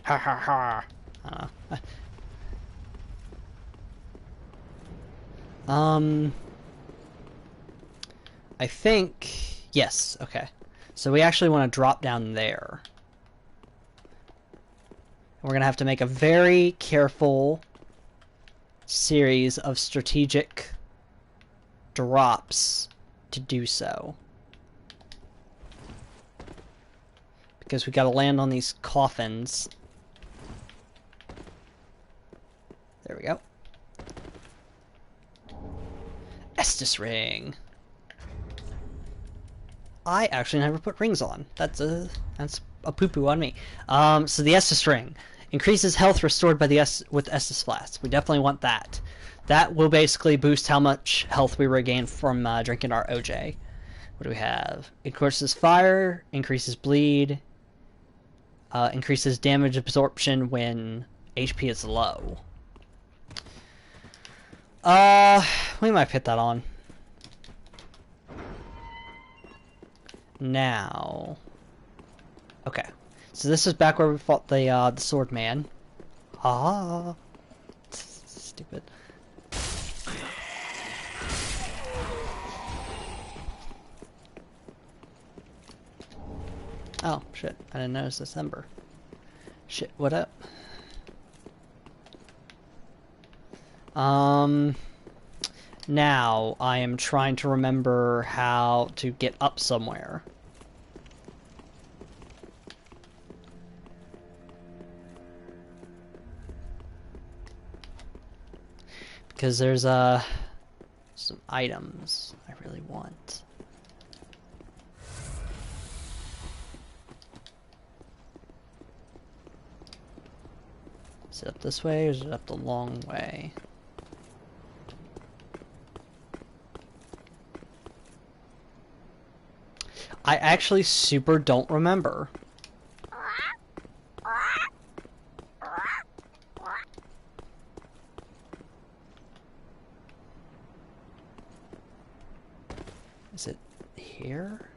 Ha ha ha. I think, yes, okay. So we actually want to drop down there. We're going to have to make a very careful series of strategic drops to do so. because we gotta land on these coffins. There we go. Estus ring. I actually never put rings on. That's a poo-poo on me. So the Estus ring increases health restored by the with Estus Flask. We definitely want that. That will basically boost how much health we regain from drinking our OJ. What do we have? Increases fire, increases bleed, increases damage absorption when HP is low. We might put that on. Now. Okay. So this is back where we fought the sword man. Ah. Stupid. Oh, shit. I didn't notice this ember. Shit, what up? Now I am trying to remember how to get up somewhere. Because there's some items I really want. Is it up this way or is it up the long way? I actually super don't remember. Is it here?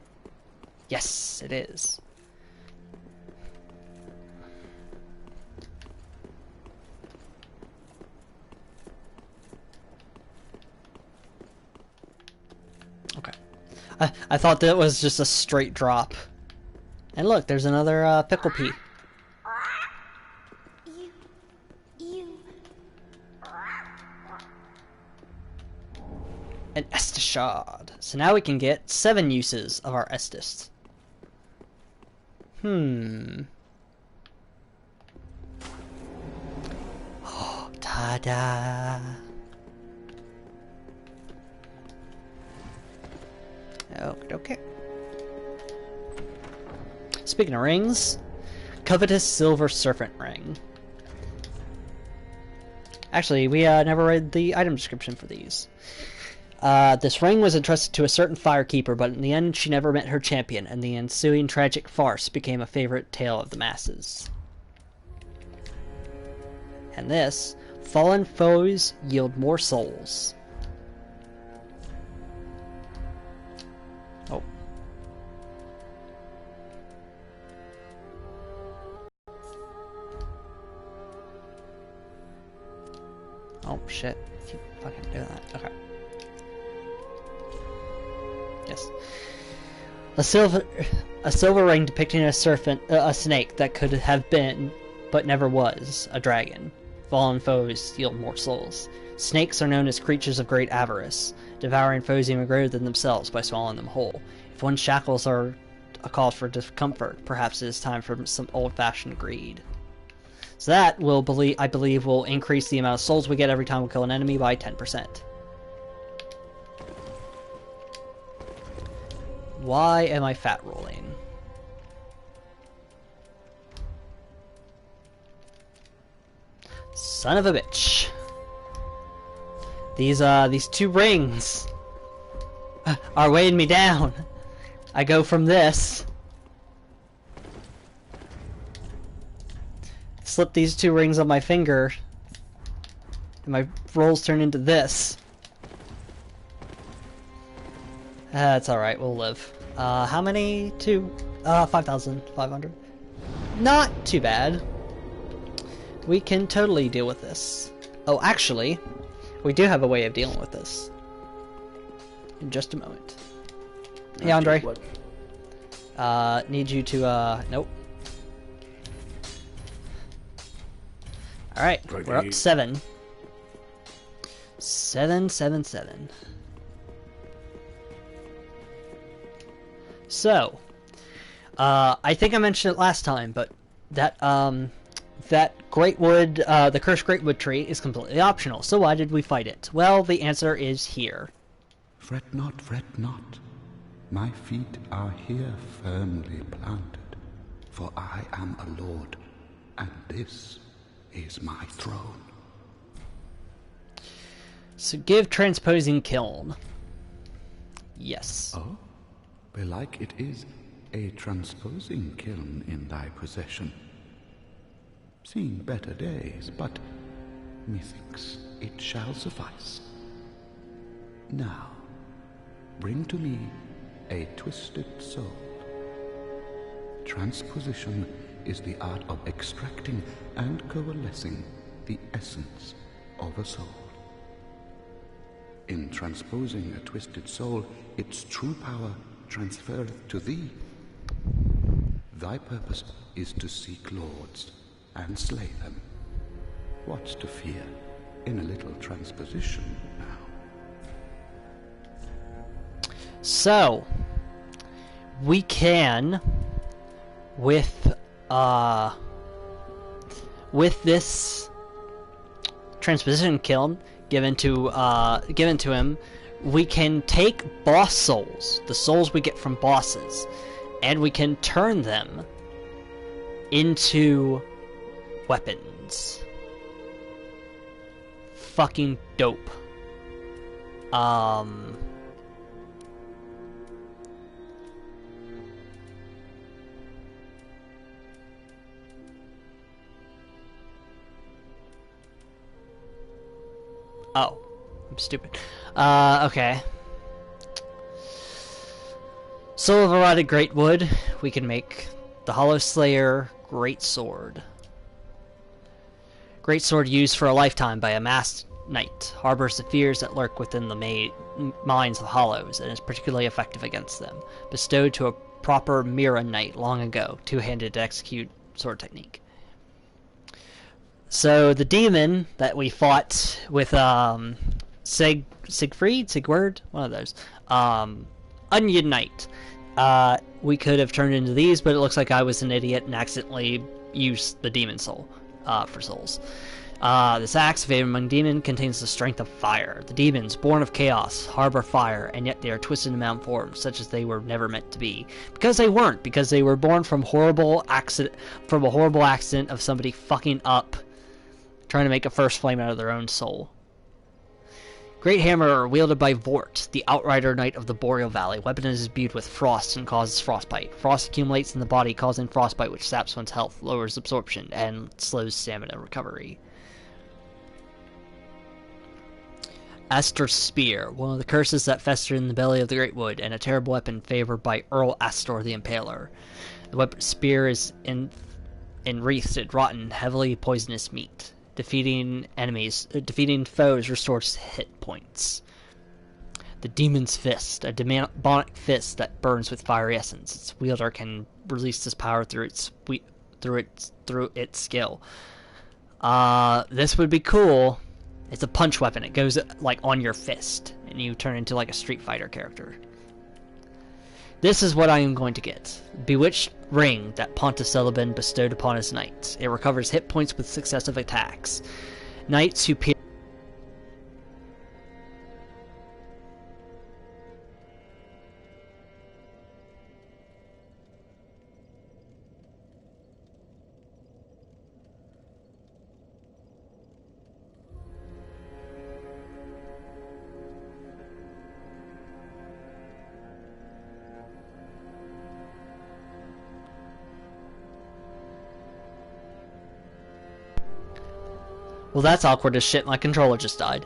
Yes, it is. Okay. I thought that was just a straight drop. And look, there's another pickle pea. An Estus shard. So now we can get 7 uses of our Estus. Oh, ta-da. Okay. Speaking of rings, covetous silver serpent ring. Actually, we never read the item description for these. This ring was entrusted to a certain firekeeper, but in the end she never met her champion, and the ensuing tragic farce became a favorite tale of the masses. And this, fallen foes yield more souls. Oh. Oh shit. Keep fucking doing that. Okay. Yes. A silver ring depicting a snake that could have been, but never was, a dragon. Fallen foes steal more souls. Snakes are known as creatures of great avarice, devouring foes even greater than themselves by swallowing them whole. If one's shackles are a cause for discomfort, perhaps it is time for some old-fashioned greed. So that will, I believe, will increase the amount of souls we get every time we kill an enemy by 10%. Why am I fat rolling? Son of a bitch. These 2 rings are weighing me down. I go from this. Slip these 2 rings on my finger. And my rolls turn into this. That's alright, we'll live. How many? 2? 5,500. Not too bad. We can totally deal with this. Oh, actually, we do have a way of dealing with this. In just a moment. Hey, Andre. Need you to, nope. Alright, we're up 7. 7. So, I think I mentioned it last time, but that that Greatwood, the cursed Greatwood tree is completely optional. So why did we fight it? Well, the answer is here. Fret not, fret not. My feet are here firmly planted, for I am a lord, and this is my throne. So give transposing kiln. Yes. Oh, belike it is a transposing kiln in thy possession. Seen better days, but methinks it shall suffice. Now, bring to me a twisted soul. Transposition is the art of extracting and coalescing the essence of a soul. In transposing a twisted soul, its true power transferreth to thee. Thy purpose is to seek lords and slay them. What's to fear in a little transposition now? So, we can, with this transposition kiln given to him, we can take boss souls, the souls we get from bosses, and we can turn them into weapons. Fucking dope. Oh, I'm stupid. Okay. Soul of a Rotted Greatwood. We can make the Hollow Slayer Greatsword. Greatsword used for a lifetime by a masked knight. Harbors the fears that lurk within the minds of Hollows, and is particularly effective against them. Bestowed to a proper Mira knight long ago. Two-handed to execute sword technique. So the demon that we fought with Sigurd, one of those, Onion Knight, we could have turned into these, but it looks like I was an idiot and accidentally used the demon soul for souls. This axe, favorite among demons, contains the strength of fire. The demons, born of chaos, harbor fire, and yet they are twisted in malformed, such as they were never meant to be. Because they weren't, because they were born from a horrible accident of somebody fucking up, trying to make a first flame out of their own soul. Great hammer wielded by Vort, the outrider knight of the Boreal Valley. Weapon is imbued with frost and causes frostbite. Frost accumulates in the body, causing frostbite, which saps one's health, lowers absorption, and slows stamina recovery. Astor's Spear, one of the curses that fester in the belly of the Greatwood, and a terrible weapon favored by Earl Astor the Impaler. The spear is enwreathed in rotten, heavily poisonous meat. Defeating foes restores hit points. The Demon's Fist, a demonic fist that burns with fiery essence. Its wielder can release this power through its skill. This would be cool. It's a punch weapon. It goes like on your fist, and you turn into like a Street Fighter character. This is what I am going to get. Bewitched Ring that Pontiff Celeban bestowed upon his knights. It recovers hit points with successive attacks. Knights who pierce... Well, that's awkward as shit. My controller just died.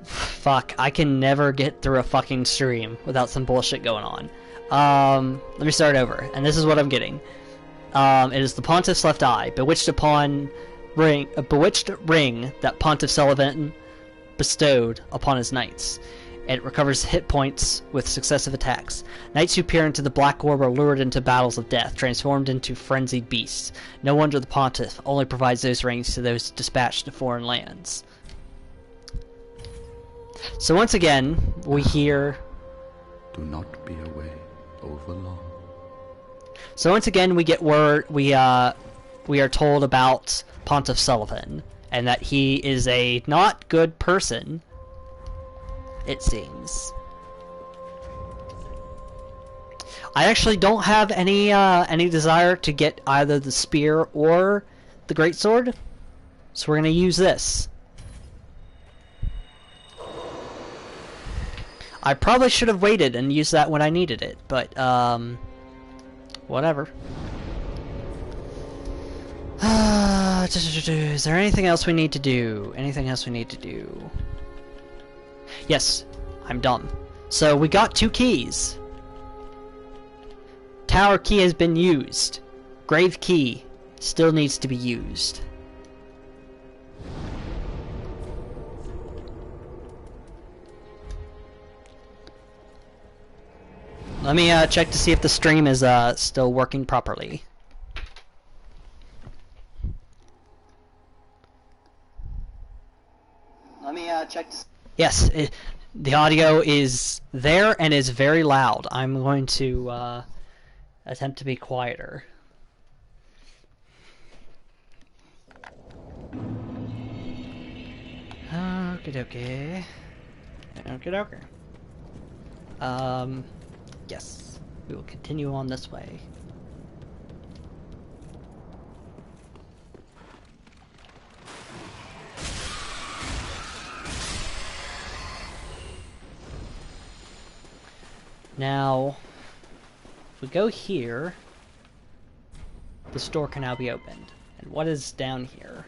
Fuck, I can never get through a fucking stream without some bullshit going on. Let me start over, and this is what I'm getting. It is the Pontiff's left eye, bewitched ring that Pontiff Celeban bestowed upon his knights. It recovers hit points with successive attacks. Knights who peer into the black orb are lured into battles of death, transformed into frenzied beasts. No wonder the Pontiff only provides those rings to those dispatched to foreign lands. So once again, we hear... Do not be away over long. So once again, we get word we are told about Pontiff Sullivan and that he is a not good person. It seems. I actually don't have any desire to get either the spear or the greatsword, so we're gonna use this. I probably should have waited and used that when I needed it, but whatever. Is there anything else we need to do? Anything else we need to do? Yes, I'm dumb. So we got 2 keys. Tower key has been used. Grave key still needs to be used. Let me check to see if the stream is still working properly. Let me check. Yes, the audio is there and is very loud. I'm going to attempt to be quieter. Okie dokie. Yes, we will continue on this way. Now, if we go here, this door can now be opened. And what is down here?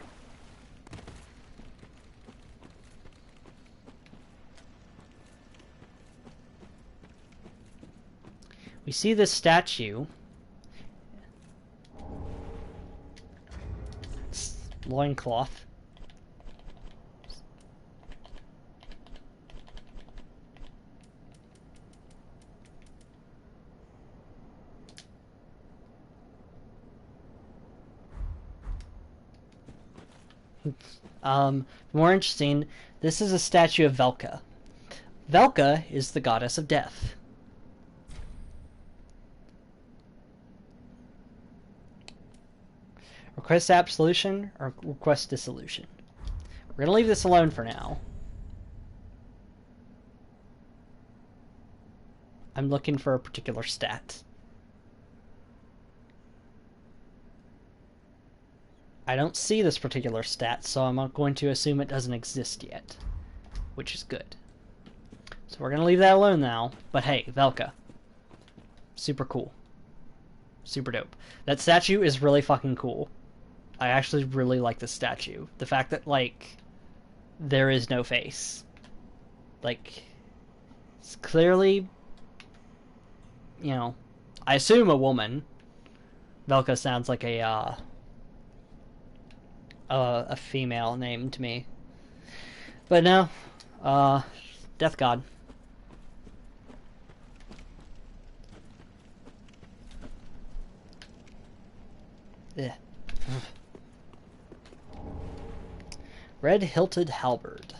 We see this statue. It's loincloth. More interesting, this is a statue of Velka. Velka is the goddess of death. Request absolution or request dissolution. We're gonna leave this alone for now. I'm looking for a particular stat. I don't see this particular stat, so I'm going to assume it doesn't exist yet, which is good. So we're gonna leave that alone now, but hey, Velka. Super cool. Super dope. That statue is really fucking cool. I actually really like this statue. The fact that, like, there is no face. Like, it's clearly, you know, I assume a woman. Velka sounds like a female name to me. But no, Death God. Yeah. Red-hilted halberd.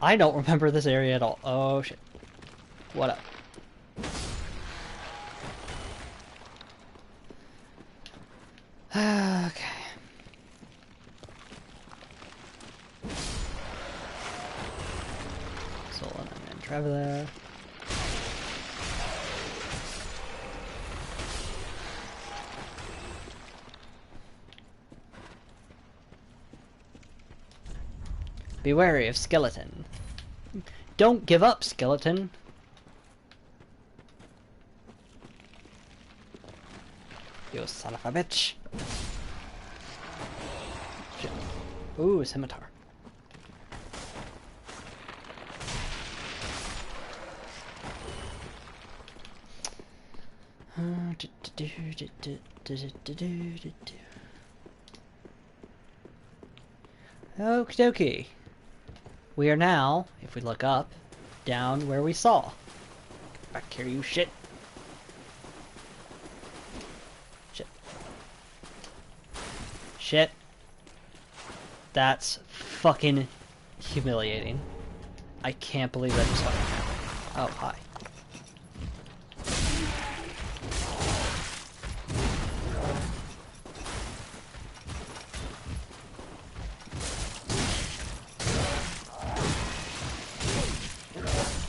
I don't remember this area at all. Oh shit. What up? Okay. Solon and Traveler. Be wary of skeleton. Don't give up, skeleton. You son of a bitch. Shit. Ooh, a scimitar. Okie dokie. We are now, if we look up, down where we saw. Back here, you shit. Shit. Shit. That's fucking humiliating. I can't believe that just fucking happened. Oh, hi.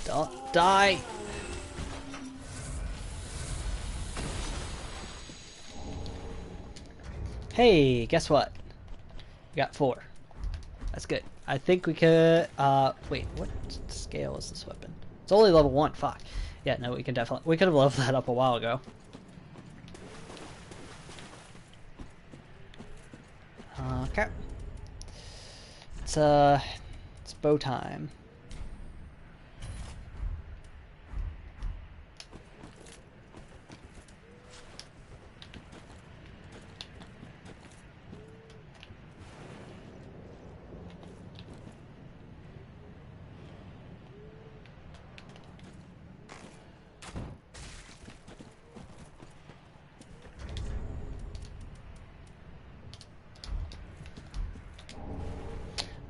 Don't die! Hey, guess what? We got 4. That's good. I think we could, wait, what scale is this weapon? It's only level 1, fuck. Yeah, no, we could have leveled that up a while ago. Okay. It's bow time.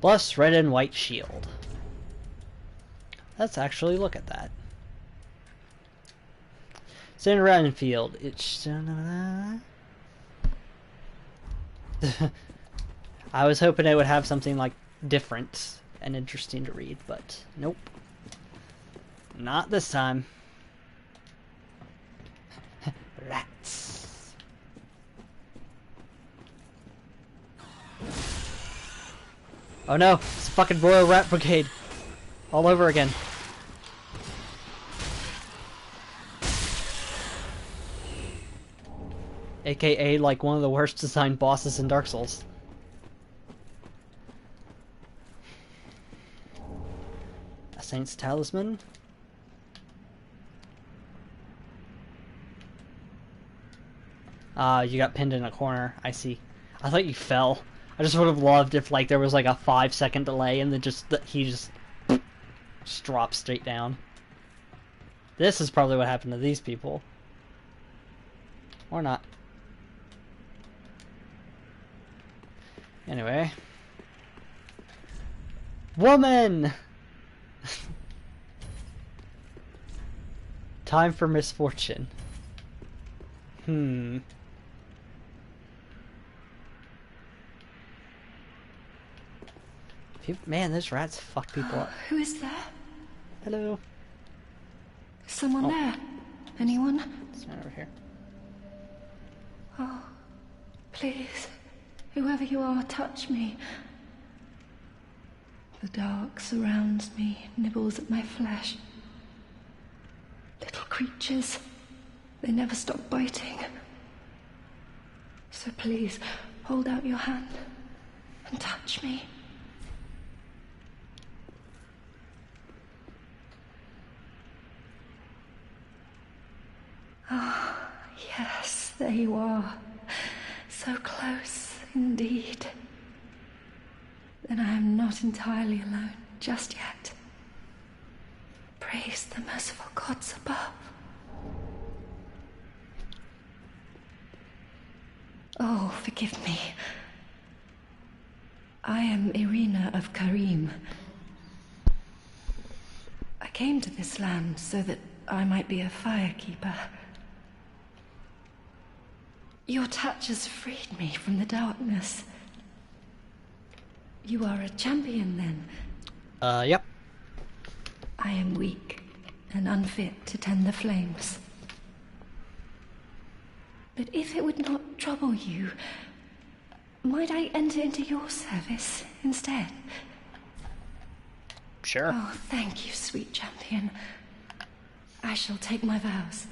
Plus red and white shield. Let's actually look at that. Sitting around in field. It's I was hoping it would have something like different and interesting to read, but nope. Not this time. Rats. Oh no, it's a fucking Royal Rat Brigade. All over again. AKA like one of the worst designed bosses in Dark Souls. A Saint's Talisman. You got pinned in a corner. I see. I thought you fell. I just would have loved if like there was like a 5-second delay and then he just drops straight down. This is probably what happened to these people. Or not. Anyway. Woman! Time for misfortune. Man, those rats fuck people up. Who is there? Hello. Someone there? Anyone? It's right over here. Oh, please. Whoever you are, touch me. The dark surrounds me, nibbles at my flesh. Little creatures. They never stop biting. So please, hold out your hand and touch me. Ah, yes, there you are. So close, indeed. Then I am not entirely alone just yet. Praise the merciful gods above. Oh, forgive me. I am Irina of Carim. I came to this land so that I might be a firekeeper. Your touch has freed me from the darkness. You are a champion, then? Yep. I am weak and unfit to tend the flames. But if it would not trouble you, might I enter into your service instead? Sure. Oh, thank you, sweet champion. I shall take my vows.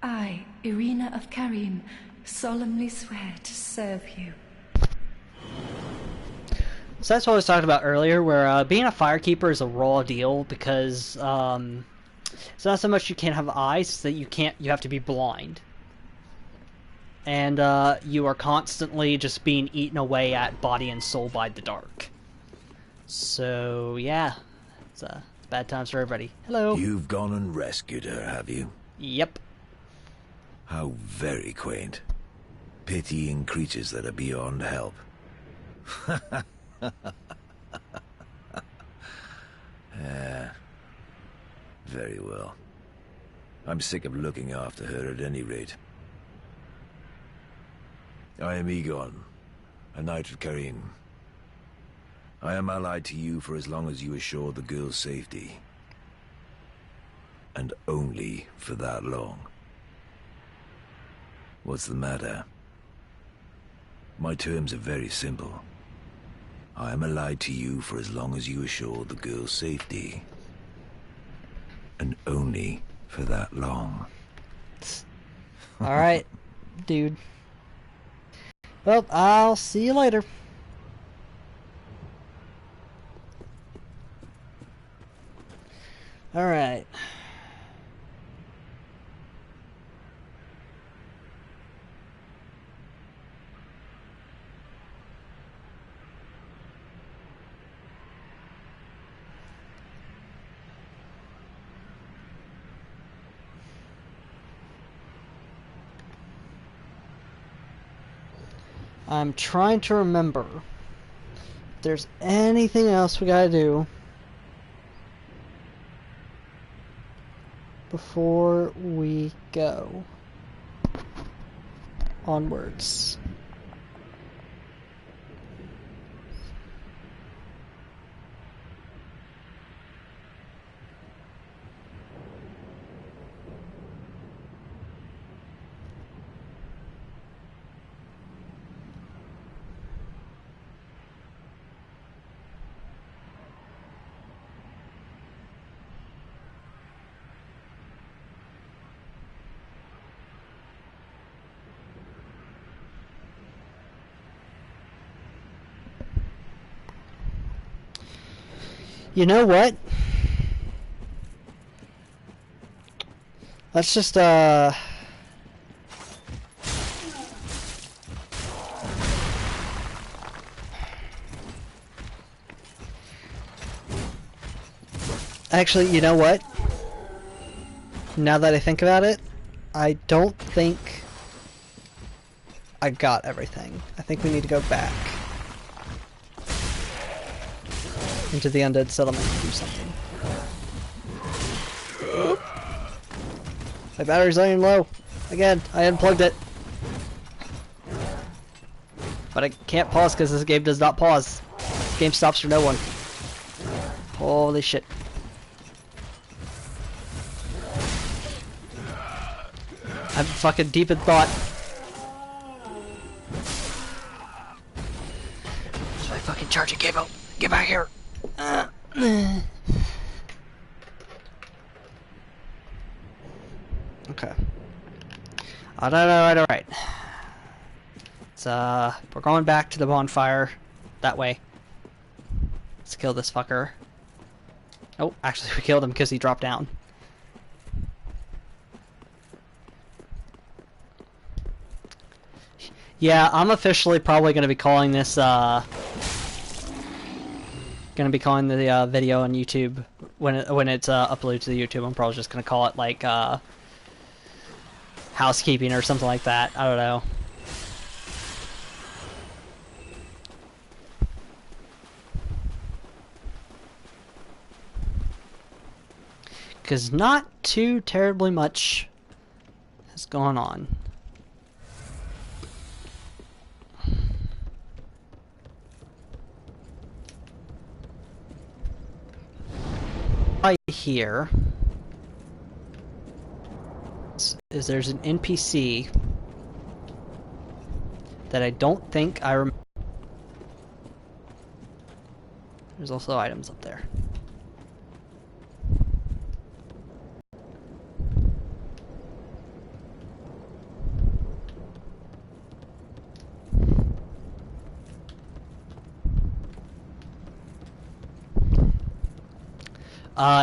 I, Irina of Carim, solemnly swear to serve you. So that's what I was talking about earlier, where being a firekeeper is a raw deal because it's not so much you can't have eyes, it's that you have to be blind. And you are constantly just being eaten away at body and soul by the dark. So yeah, it's bad times for everybody. Hello. You've gone and rescued her, have you? Yep. How very quaint. Pitying creatures that are beyond help. Very well. I'm sick of looking after her at any rate. I am Egon, a knight of Carim. I am allied to you for as long as you assure the girl's safety. And only for that long. What's the matter? My terms are very simple. I am allied to you for as long as you assure the girl's safety. And only for that long. Alright, dude. Well, I'll see you later. Alright. I'm trying to remember if there's anything else we gotta do before we go onwards. You know what? Let's just, actually, you know what? Now that I think about it, I don't think I got everything. I think we need to go back into the undead settlement to do something. My battery's running low. Again, I unplugged it. But I can't pause because this game does not pause. This game stops for no one. Holy shit. I'm fucking deep in thought. Should I fucking charge a cable? Get back here. Okay. Alright. It's, we're going back to the bonfire. That way. Let's kill this fucker. Oh, actually we killed him because he dropped down. Yeah, I'm officially probably going to be calling this, gonna be calling the video on YouTube when it's uploaded to the YouTube. I'm probably just gonna call it like housekeeping or something like that. I don't know. Because not too terribly much has gone on. Right here is there's an NPC that I don't think I remember. There's also items up there.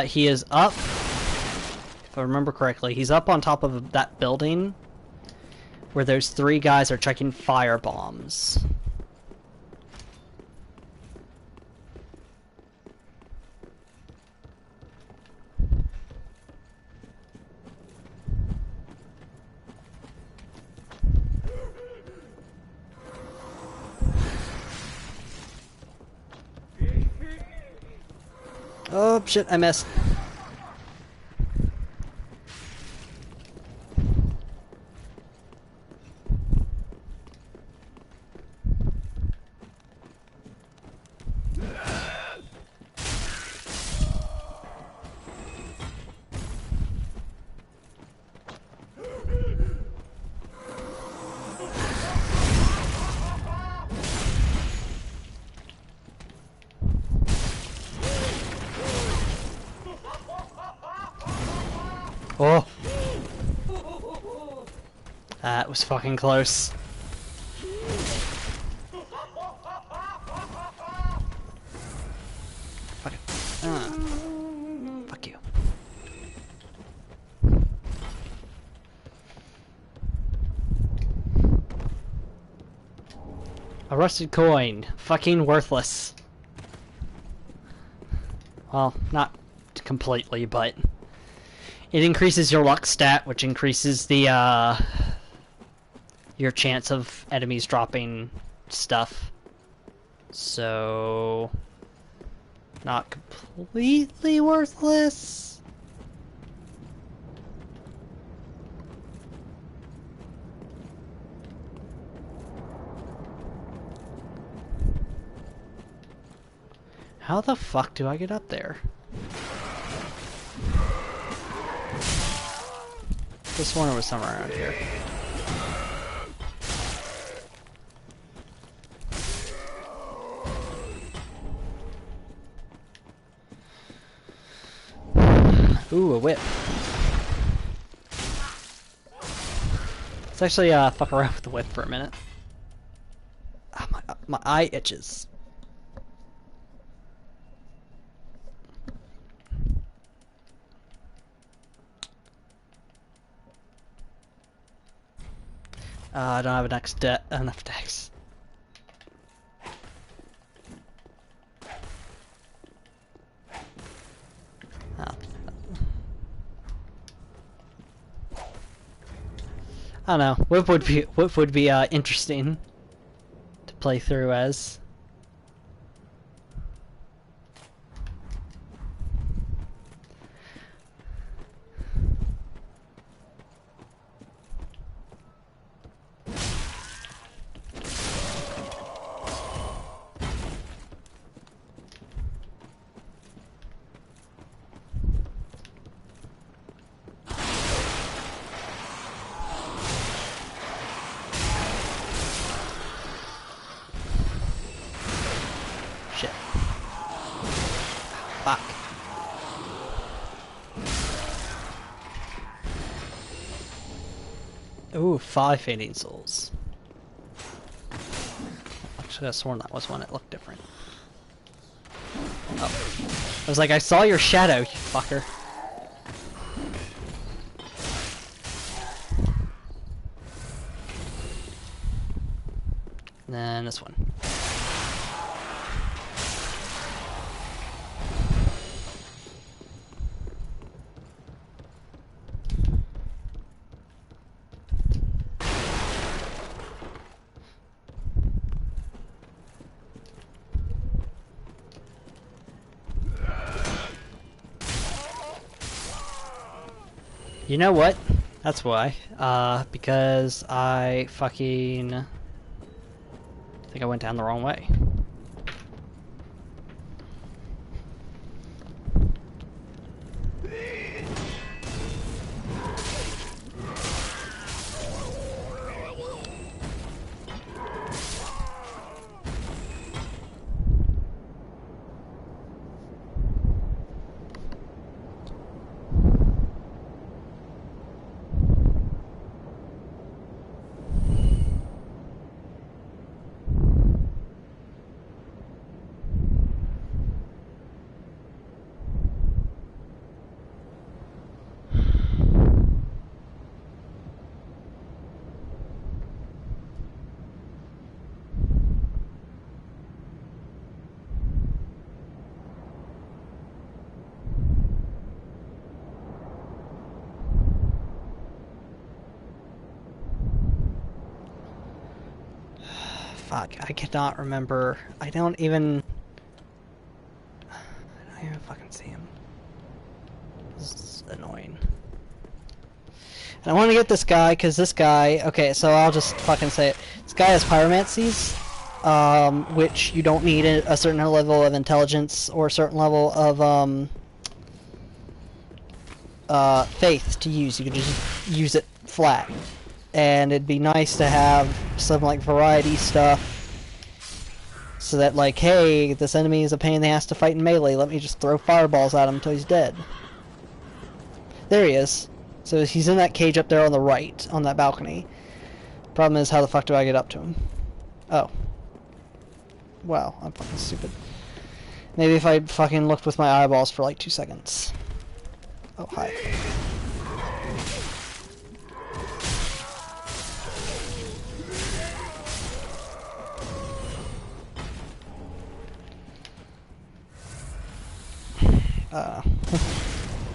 He is up, if I remember correctly, he's up on top of that building where those three guys are checking fire bombs. shit, I missed. Oh. That was fucking close. Fuck it. Fuck you. A rusted coin. Fucking worthless. Well, not completely, but it increases your luck stat, which increases the your chance of enemies dropping stuff. So not completely worthless. How the fuck do I get up there? This one was somewhere around here. Ooh, a whip. Let's actually fuck around with the whip for a minute. Ah, my eye itches. I don't have enough decks. Oh. I don't know. Whip would be interesting to play through as. Fuck. Ooh, 5 Fading Souls. Actually, I sworn that was one. It looked different. Oh. I was like, I saw your shadow, you fucker. And then this one. You know what? That's why. Because I fucking think I went down the wrong way. Fuck, I cannot remember. I don't even fucking see him. This is annoying. And I want to get this guy, because this guy... Okay, so I'll just fucking say it. This guy has pyromancies, which you don't need a certain level of intelligence or a certain level of faith to use. You can just use it flat. And it'd be nice to have some, like, variety stuff. So that, like, hey, this enemy is a pain in the ass to fight in melee. Let me just throw fireballs at him until he's dead. There he is. So he's in that cage up there on the right, on that balcony. Problem is, how the fuck do I get up to him? Oh. Wow, I'm fucking stupid. Maybe if I fucking looked with my eyeballs for like 2 seconds. Oh, hi.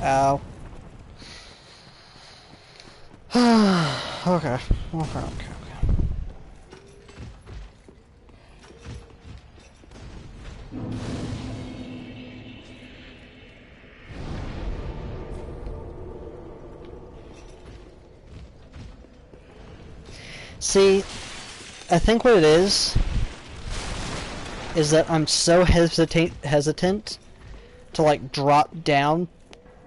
Ow. Okay. See, I think what it is that I'm so hesitant to, like, drop down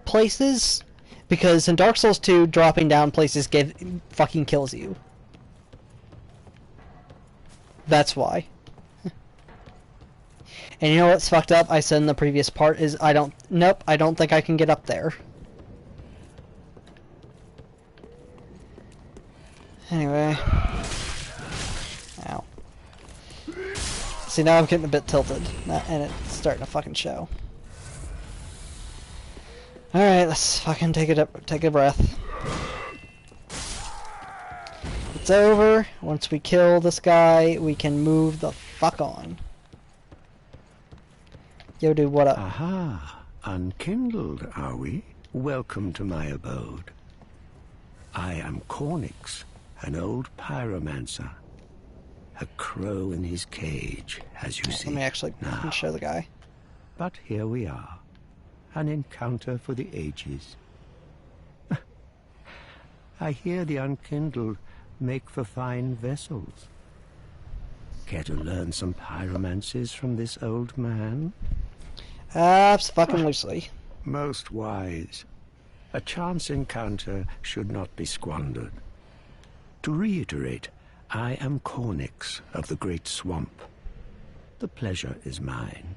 places, because in Dark Souls 2, dropping down places fucking kills you. That's why. And you know what's fucked up? I said in the previous part is I don't think I can get up there. Anyway. Ow. See, now I'm getting a bit tilted, and it's starting to fucking show. Alright, let's fucking take a breath. It's over. Once we kill this guy, we can move the fuck on. Yo, dude, what up? Aha, unkindled, are we? Welcome to my abode. I am Cornyx, an old pyromancer. A crow in his cage, as you see. Let me actually now. show the guy. But here we are. An encounter for the ages. I hear the unkindled make for fine vessels. Care to learn some pyromancies from this old man? Abso-fucking-loosely. Most wise. A chance encounter should not be squandered. To reiterate, I am Cornyx of the Great Swamp. The pleasure is mine.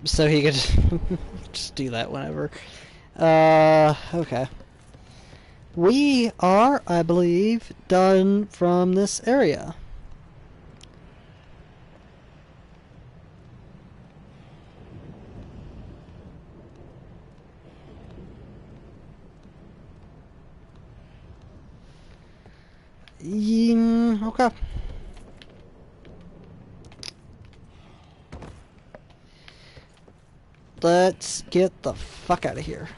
So he could just do that whenever. Okay. We are, I believe, done from this area. Okay. Let's get the fuck out of here.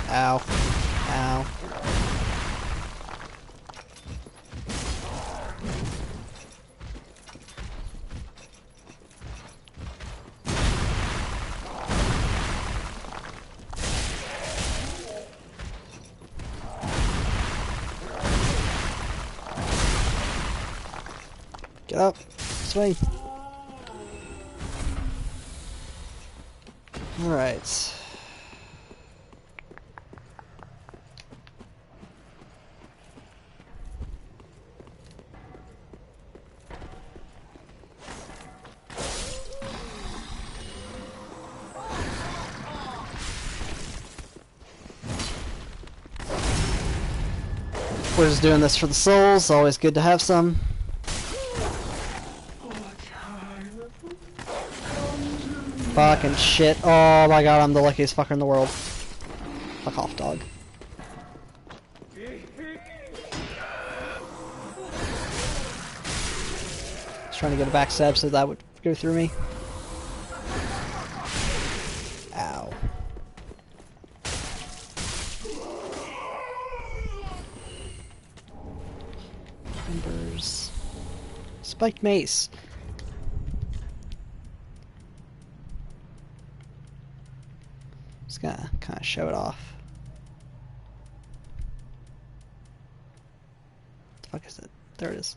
Ow. Ow. Get up. Swing. Alright. We're just doing this for the souls, always good to have some. Fucking shit. Oh my god, I'm the luckiest fucker in the world. Fuck off, dog. Just trying to get a backstab so that would go through me. Ow. Remember. my mace. Just gonna kind of show it off. What the fuck is it? There it is.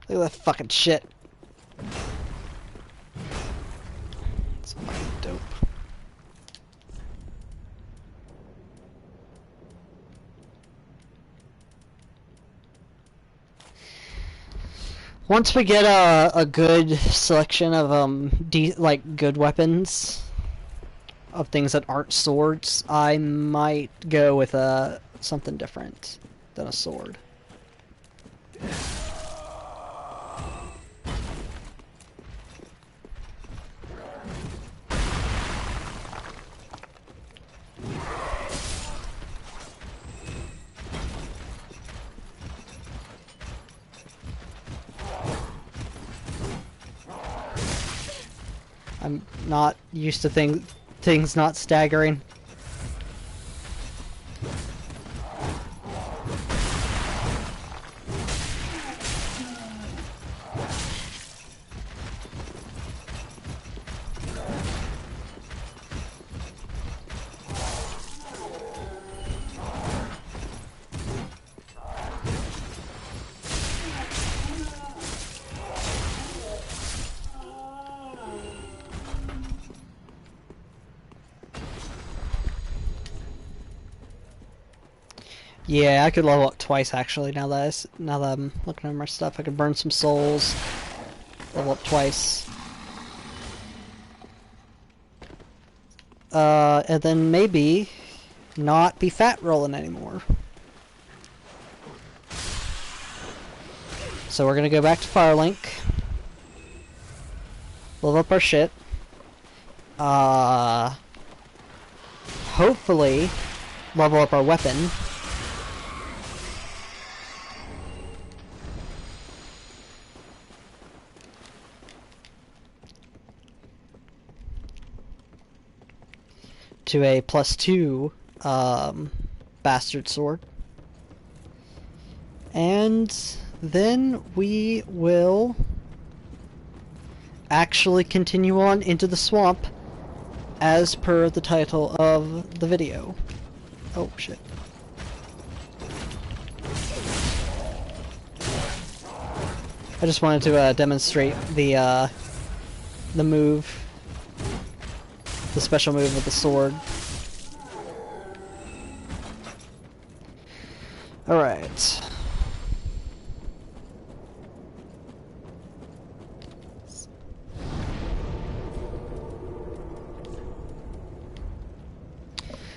Look at that fucking shit. It's fucking dope. Once we get a good selection of like good weapons, of things that aren't swords, I might go with something different than a sword. I'm not used to things not staggering. Yeah, I could level up twice actually. Now that I'm looking at my stuff, I could burn some souls, level up twice, and then maybe not be fat rolling anymore. So we're gonna go back to Firelink, level up our shit. Hopefully, level up our weapon. To a +2 bastard sword, and then we will actually continue on into the swamp as per the title of the video. Oh shit. I just wanted to demonstrate the move. The special move with the sword. Alright.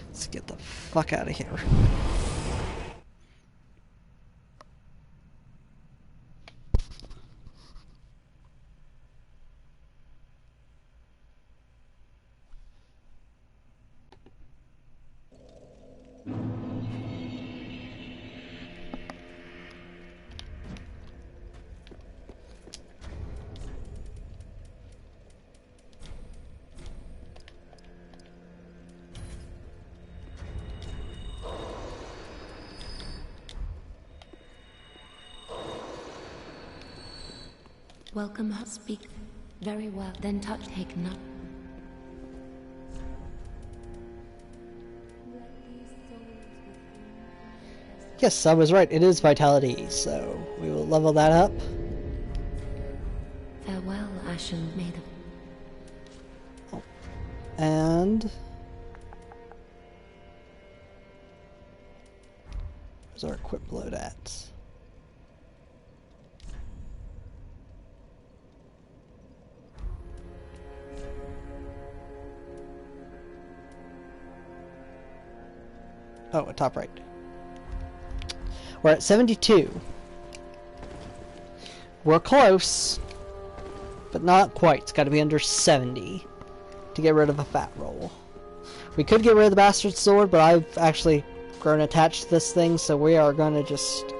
Let's get the fuck out of here. Welcome, speak. Very well, then touch taken up. Yes, I was right. It is vitality, so we will level that up. Farewell, Ashen Maiden. Oh. And where's our equip load at? Oh, at top right. We're at 72. We're close, but not quite. It's got to be under 70 to get rid of a fat roll. We could get rid of the bastard sword, but I've actually grown attached to this thing, so we are going to just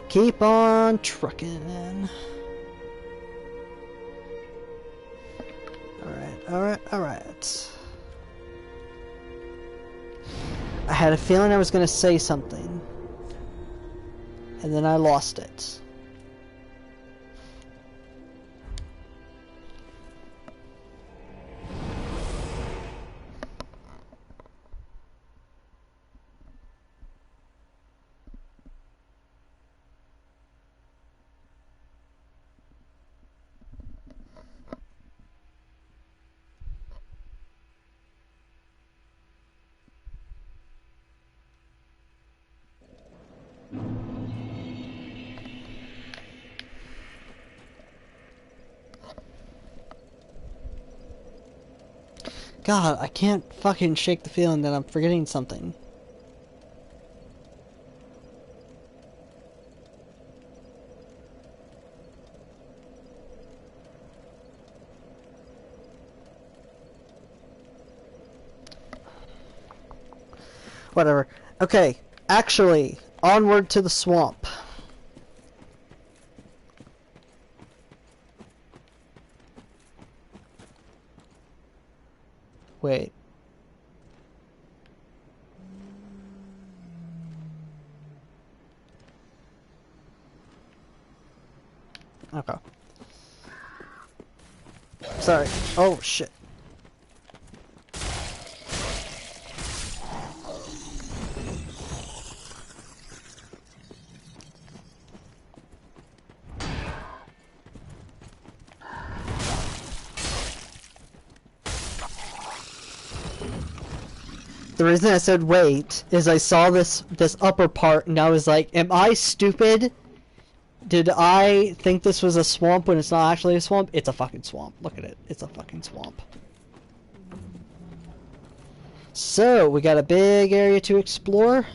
keep on trucking. Alright. I had a feeling I was going to say something, and then I lost it. God, I can't fucking shake the feeling that I'm forgetting something. Whatever. Okay, actually, onward to the swamp. Wait. Okay. Sorry. Oh, shit. The reason I said wait is I saw this upper part and I was like, am I stupid? Did I think this was a swamp when it's not actually a swamp? It's a fucking swamp. Look at it. It's a fucking swamp. So, we got a big area to explore.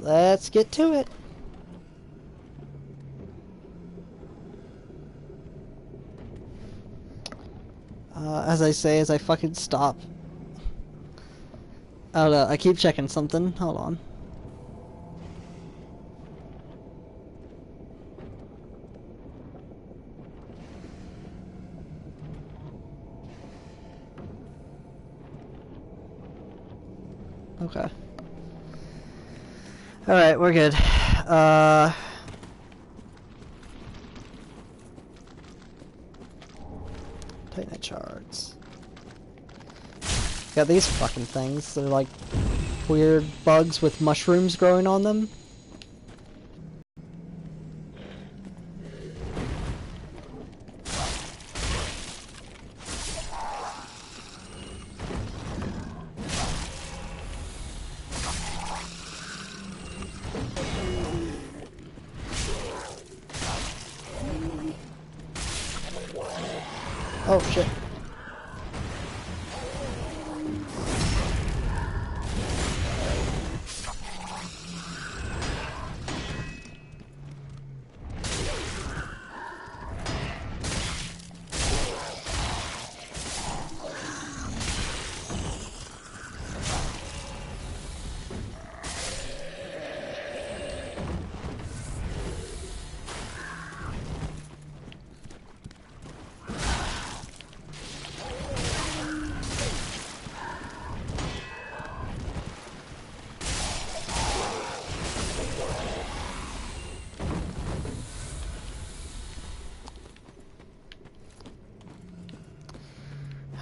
Let's get to it. As I say, as I fucking stop. Oh no, I keep checking something. Hold on. Okay. Alright, we're good. Titanite shards. Got these fucking things. They're like weird bugs with mushrooms growing on them. Oh shit.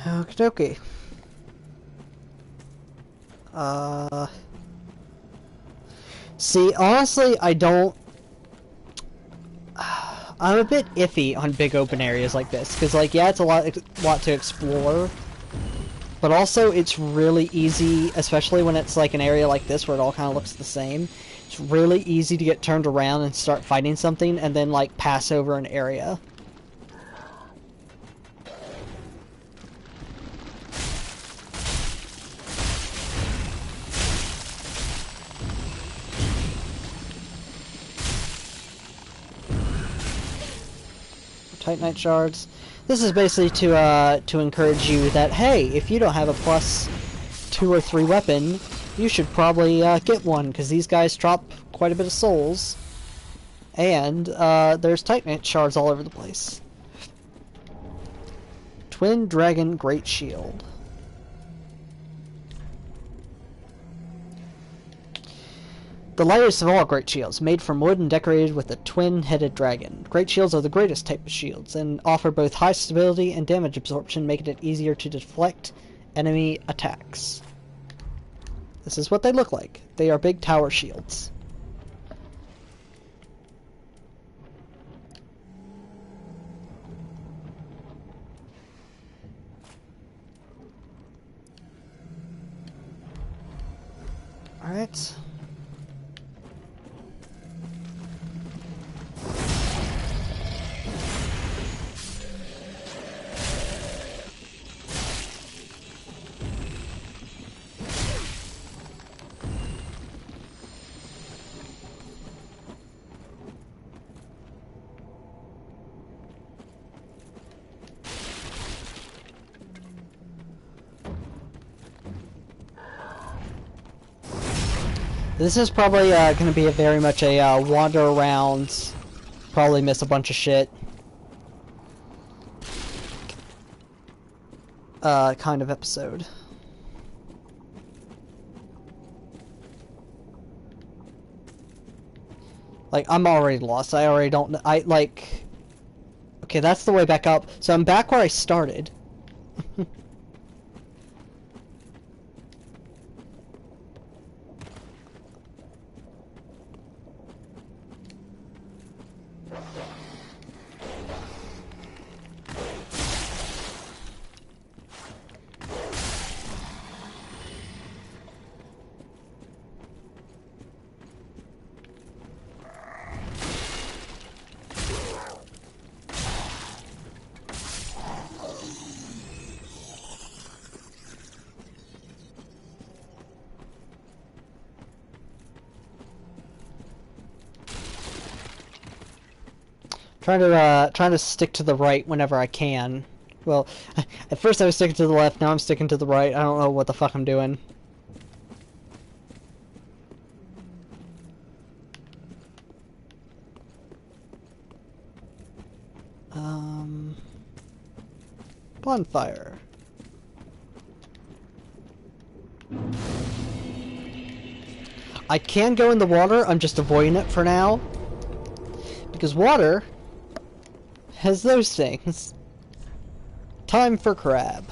Okie dokie. See, honestly, I don't... I'm a bit iffy on big open areas like this, because, like, yeah, it's a lot to explore, but also it's really easy, especially when it's, like, an area like this where it all kind of looks the same. It's really easy to get turned around and start fighting something, and then, like, pass over an area. Titanite shards. This is basically to encourage you that, hey, if you don't have a plus 2 or 3 weapon, you should probably get one, because these guys drop quite a bit of souls. And there's Titanite shards all over the place. Twin Dragon Great Shield. The lightest of all great shields, made from wood and decorated with a twin-headed dragon. Great shields are the greatest type of shields, and offer both high stability and damage absorption, making it easier to deflect enemy attacks. This is what they look like. They are big tower shields. Alright. This is probably going to be very much a wander around, probably miss a bunch of shit kind of episode. Like, I'm already lost. I already don't... like... Okay, that's the way back up. So I'm back where I started. Trying to stick to the right whenever I can. Well, at first I was sticking to the left, now I'm sticking to the right. I don't know what the fuck I'm doing. Bonfire. I can go in the water, I'm just avoiding it for now. Because water has those things. Time for crab.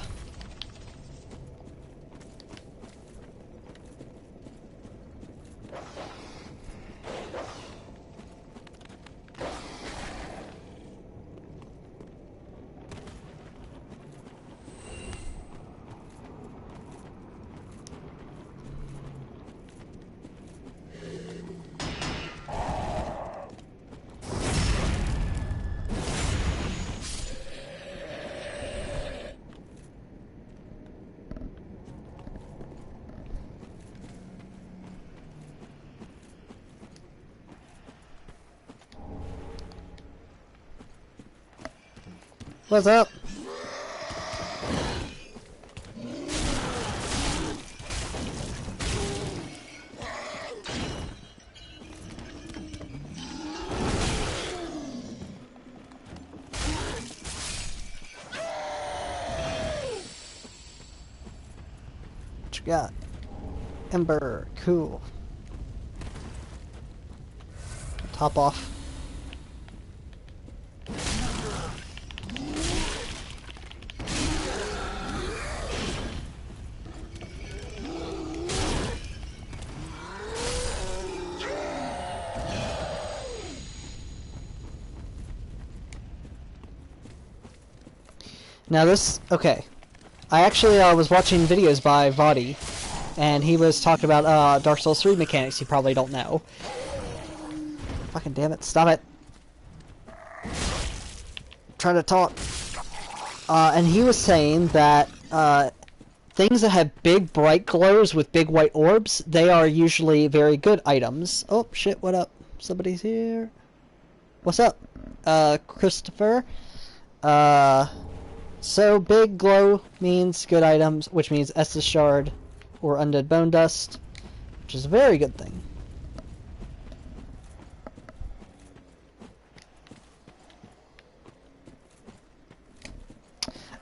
What's up? What you got? Ember, cool. Top off. Now this, okay. I actually was watching videos by Vadi, and he was talking about Dark Souls 3 mechanics you probably don't know. Fucking damn it, stop it. I'm trying to talk. And he was saying that things that have big bright glows with big white orbs, they are usually very good items. Oh shit, what up? Somebody's here. What's up? Christopher? So, big glow means good items, which means Estus Shard or Undead Bone Dust, which is a very good thing.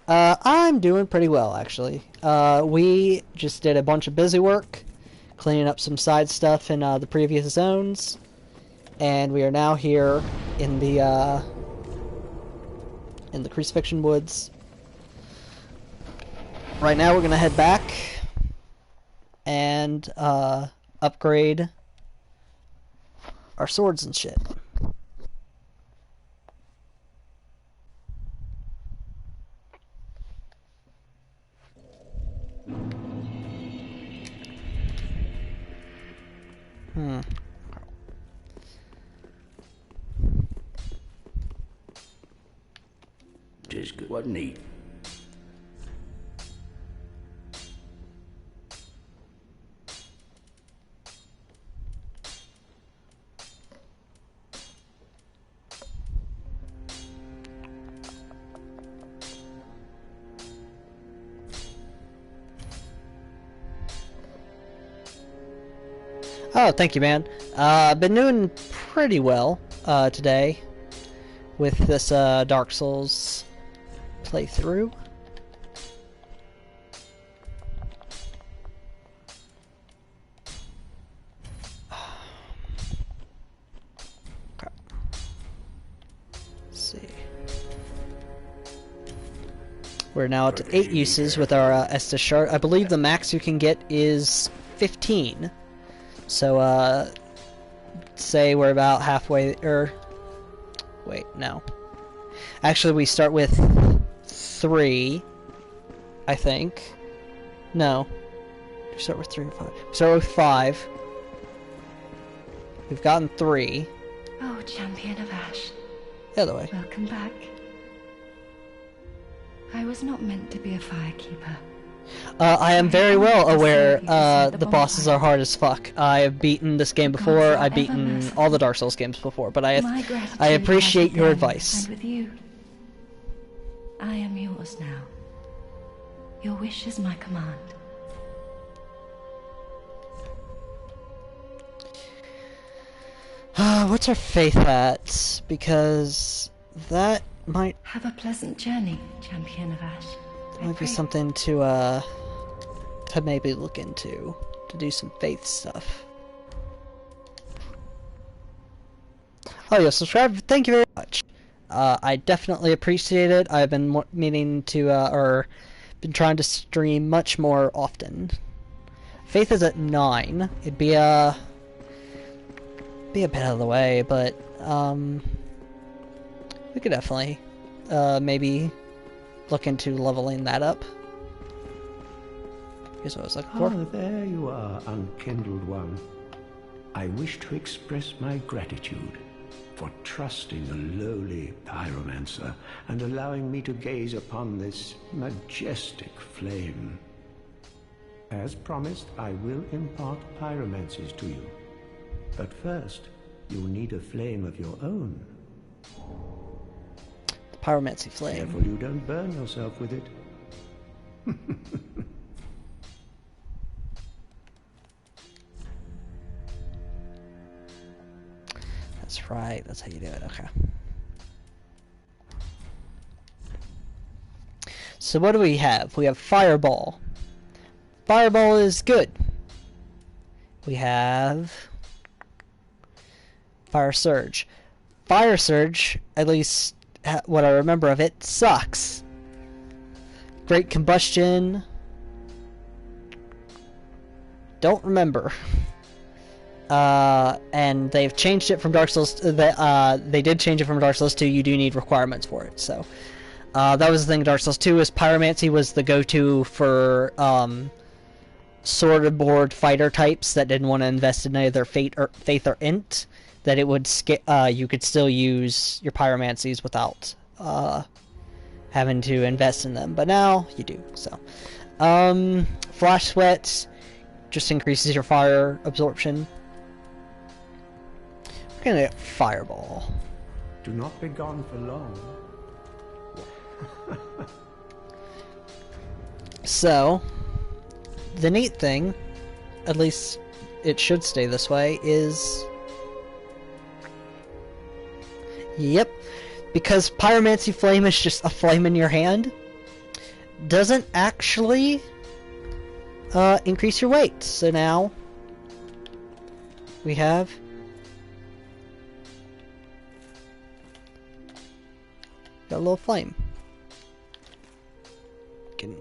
I'm doing pretty well, actually. We just did a bunch of busy work, cleaning up some side stuff in the previous zones, and we are now here in the Crucifixion Woods. Right now we're gonna head back and upgrade our swords and shit. Just good, wasn't he? Oh, thank you, man. Been doing pretty well today with this Dark Souls playthrough. Okay. Let's see. We're now at 8 uses with our Estus Shard. I believe the max you can get is 15. So, say we're about halfway, wait, no. Actually, we start with 3, I think. No. We start with 3 or 5. We start with 5. We've gotten 3. Oh, Champion of Ash. The other way. Welcome back. I was not meant to be a firekeeper. I am very well aware the bosses are hard as fuck. I have beaten this game before. I've beaten all the Dark Souls games before, but I appreciate your advice. And with you, I am yours now. Your wish is my command. What's our faith at? Because that might have a pleasant journey, Champion of Ash. Might be something to maybe look into, to do some faith stuff. Oh yeah, subscribe, thank you very much. I definitely appreciate it. I've been meaning to, or been trying to stream much more often. Faith is at 9. It'd be a bit out of the way, but, we could definitely, maybe look into leveling that up. Here's what I was looking for. Ah, there you are, unkindled one. I wish to express my gratitude for trusting a lowly pyromancer and allowing me to gaze upon this majestic flame. As promised, I will impart pyromancies to you. But first, you'll need a flame of your own. Pyromancy flame. Careful you don't burn yourself with it. That's right, that's how you do it, okay. So what do we have? We have Fireball. Fireball is good. We have Fire Surge. Fire Surge, at least what I remember of it, sucks. Great Combustion. Don't remember. And they've changed it from Dark Souls. They did change it from Dark Souls 2. You do need requirements for it. So that was the thing. Dark Souls 2 was Pyromancy was the go-to for sword board fighter types that didn't want to invest in either faith or int. That it would you could still use your pyromancies without having to invest in them, but now you do. So, Flash Sweat just increases your fire absorption. We're gonna get Fireball. Do not be gone for long. So, the neat thing, at least it should stay this way, is yep, because Pyromancy Flame is just a flame in your hand, doesn't actually increase your weight. So now we have got a little flame. Can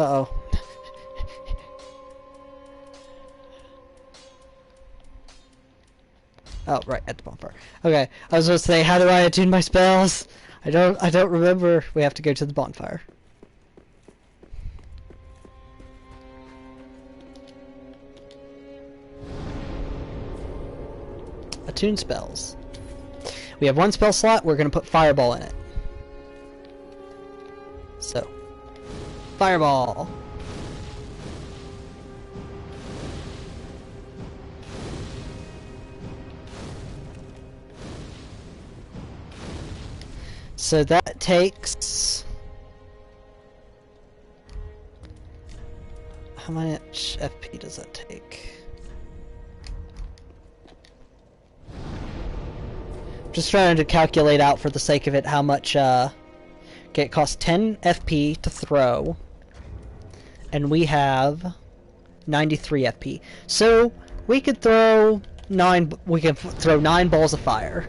uh-oh. Oh, right, at the bonfire. Okay, I was supposed to say, how do I attune my spells? I don't remember. We have to go to the bonfire. Attune spells. We have one spell slot, we're gonna put Fireball in it. So, Fireball. So that takes... How much FP does that take? Just trying to calculate out for the sake of it how much, okay, it costs 10 FP to throw. And we have 93 FP. So we could throw 9 balls of fire.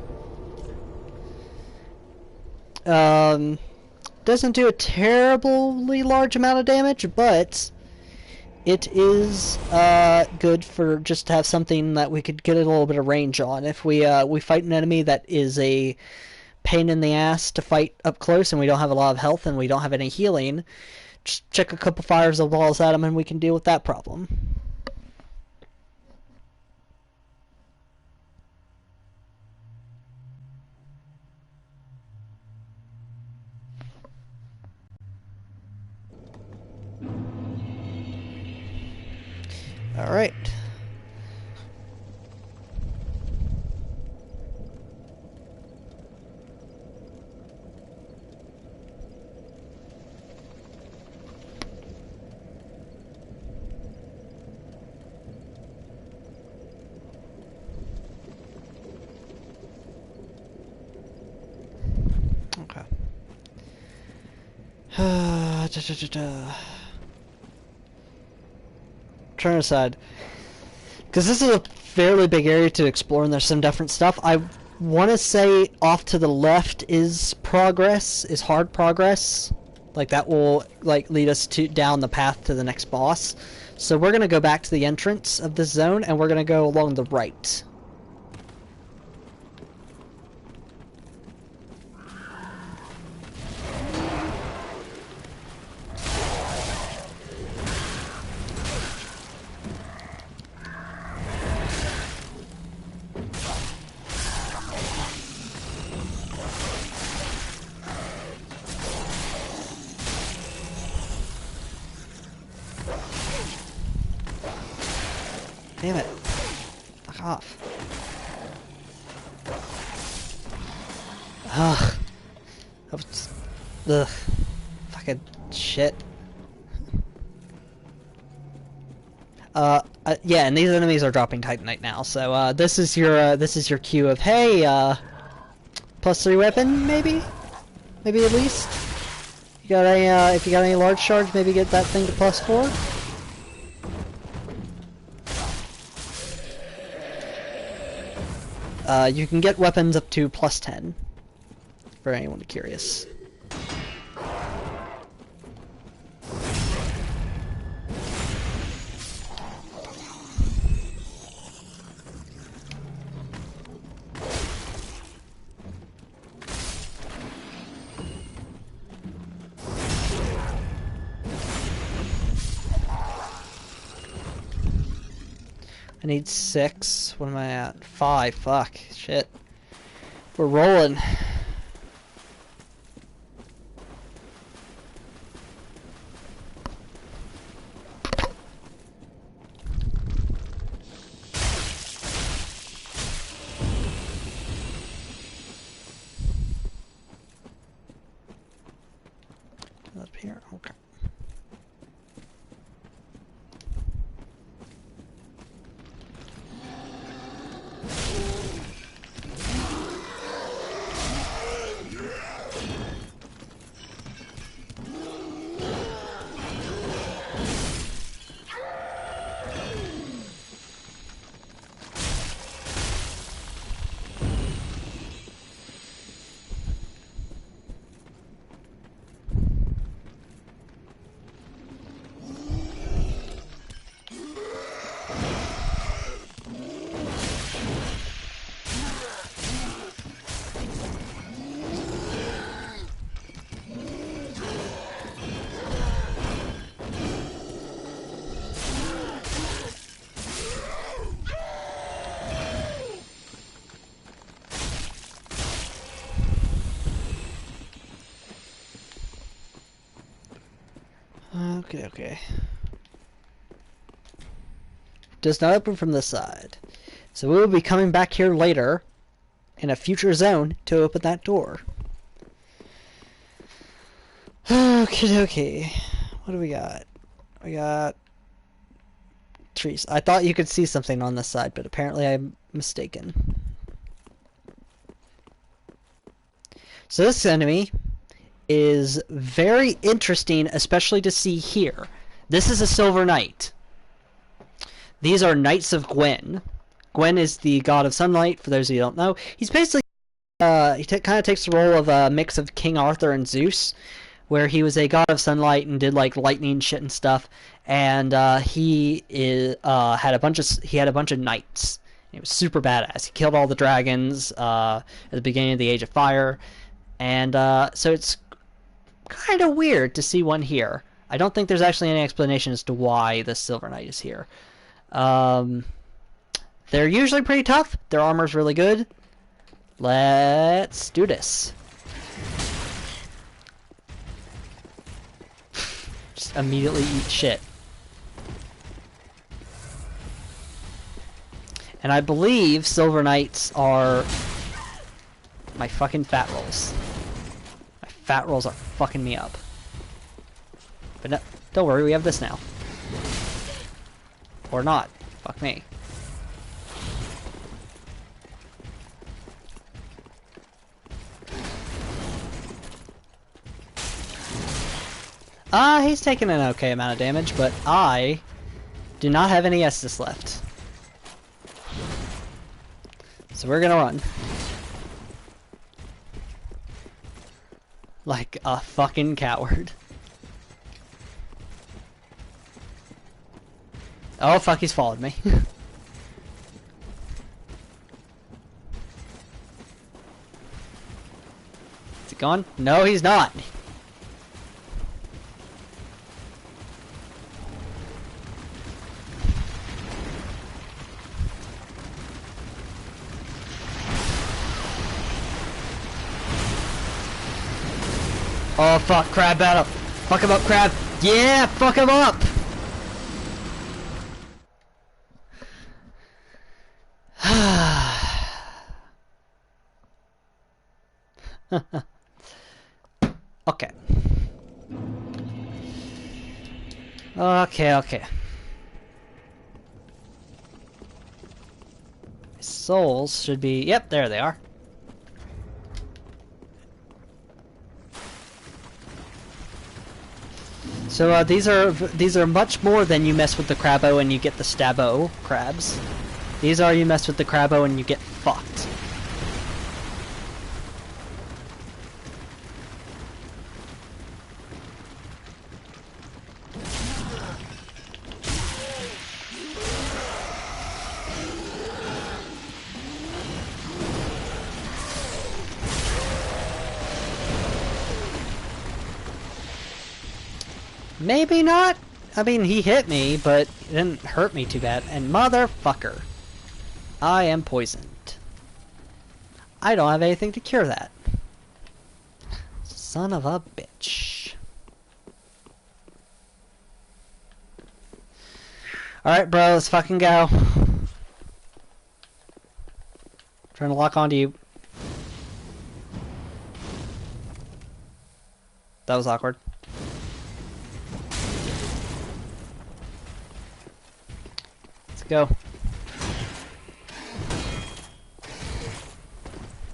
Doesn't do a terribly large amount of damage, but it is good for just to have something that we could get a little bit of range on. If we fight an enemy that is a pain in the ass to fight up close and we don't have a lot of health and we don't have any healing, just check a couple fires of balls at them and we can deal with that problem. All right. Okay. Trying to decide, because this is a fairly big area to explore and there's some different stuff. I want to say off to the left is progress, is hard progress. Like that will like lead us to down the path to the next boss. So we're going to go back to the entrance of this zone and we're going to go along the right. Damn it. Fuck off. Ugh. That was... Ugh. Fucking shit. Yeah, and these enemies are dropping Titanite now, so, this is your cue of, hey, +3 weapon, maybe? Maybe at least? You got any, if you got any large shards, maybe get that thing to +4? You can get weapons up to +10, for anyone curious. I need 6. What am I at? 5. Fuck. Shit. We're rolling. Up here. Okay. Okay. Does not open from this side. So we will be coming back here later in a future zone to open that door. Okay. What do we got? We got trees. I thought you could see something on this side, but apparently I'm mistaken. So this enemy is very interesting, especially to see here. This is a Silver Knight. These are Knights of Gwen. Gwen is the god of sunlight, for those of you who don't know. He's basically, he kind of takes the role of a mix of King Arthur and Zeus, where he was a god of sunlight and did like lightning shit and stuff. And he had a bunch of knights. He was super badass. He killed all the dragons at the beginning of the Age of Fire. And so it's kind of weird to see one here. I don't think there's actually any explanation as to why the Silver Knight is here. They're usually pretty tough. Their armor's really good. Let's do this. Just immediately eat shit. And I believe Silver Knights are my fucking fat rolls. My fat rolls are fucking me up. But no, don't worry, we have this now. Or not. Fuck me. He's taking an okay amount of damage, but I do not have any Estus left. So we're gonna run. Like a fucking coward. Oh fuck, he's followed me. Is he gone? No, he's not. Oh fuck, crab battle. Fuck him up, crab. Yeah, fuck him up. Okay. Okay. Souls should be... Yep, there they are. So these are much more than you mess with the Crabbo and you get the Stabbo crabs. These are you mess with the Crabbo and you get fucked. Maybe not. I mean, he hit me, but it didn't hurt me too bad. And motherfucker, I am poisoned. I don't have anything to cure that. Son of a bitch. Alright, bro, let's fucking go. Trying to lock onto you. That was awkward. Go.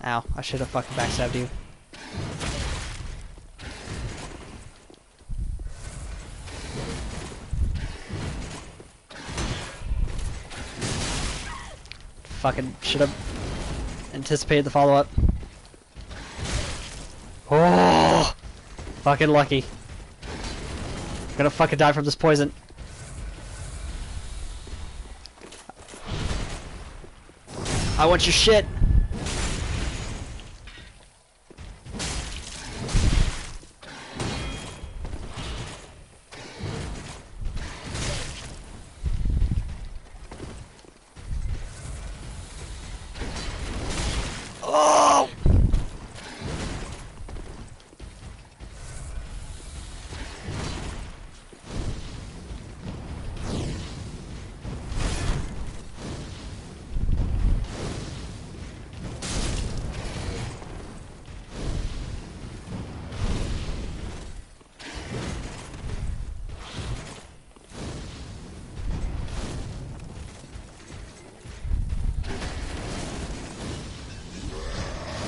Ow, I should have fucking backstabbed you. Fucking should have anticipated the follow-up. Oh! Fucking lucky. I'm gonna fucking die from this poison. I want your shit. Oh!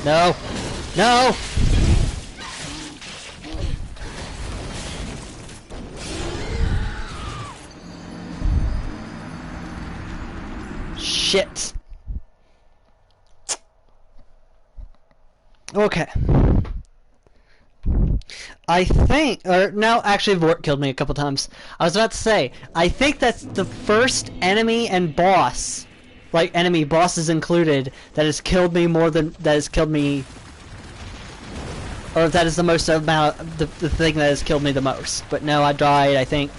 No! No! Shit. Okay. I think, or no, actually Vort killed me a couple times. I was about to say, I think that's the first enemy and boss, like enemy bosses included, that has killed me more than, that has killed me, or that is the most amount, the thing that has killed me the most. But no, I died, I think,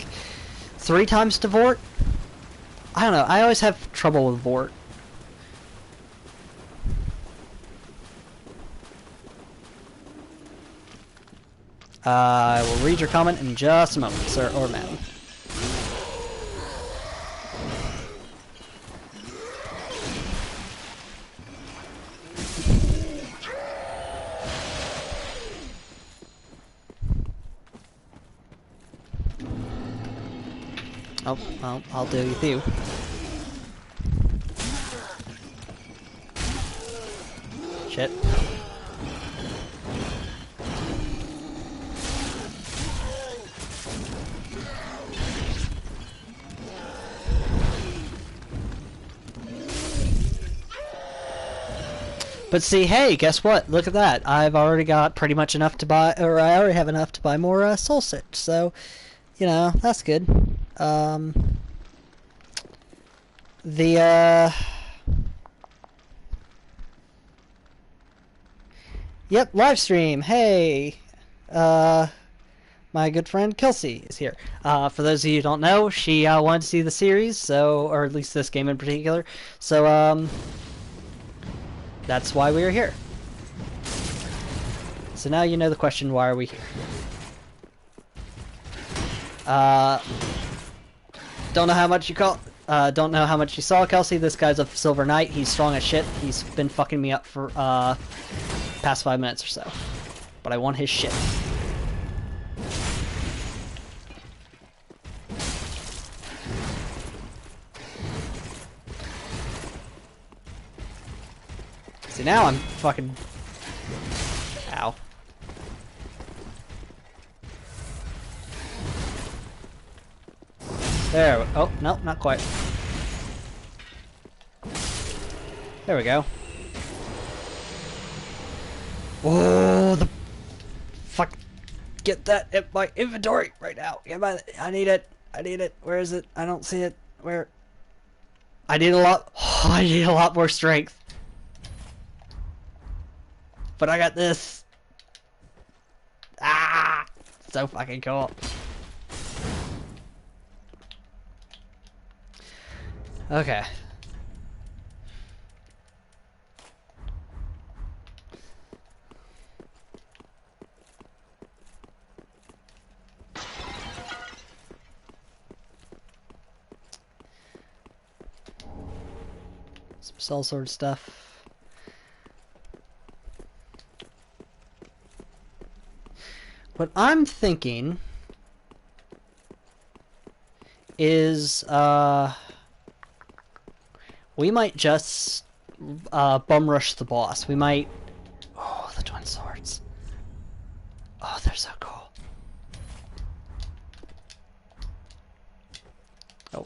3 times to Vort. I don't know, I always have trouble with Vort. I will read your comment in just a moment, sir or madam. Oh, well, I'll deal with you. Shit. But see, hey, guess what? Look at that. I've already got pretty much enough to buy, or I already have enough to buy more Soul Stitch, so, you know, that's good. Yep, live stream. Hey, my good friend Kelsey is here. For those of you who don't know, she wanted to see the series, so, or at least this game in particular. So, that's why we are here. So now you know the question, why are we here? Don't know how much you don't know how much you saw, Kelsey. This guy's a Silver Knight. He's strong as shit. He's been fucking me up for past 5 minutes or so. But I want his shit. See, now I'm fucking... Ow. There we... Oh, no, not quite. There we go. Oh, the... Fuck. Get that in my inventory right now. Get my... I need it. I need it. Where is it? I don't see it. Where... I need a lot... Oh, I need a lot more strength. But I got this. Ah! So fucking cool. Okay. Some sellsword stuff. What I'm thinking is, we might just, bum rush the boss. We might... Oh, the twin swords. Oh, they're so cool. Oh.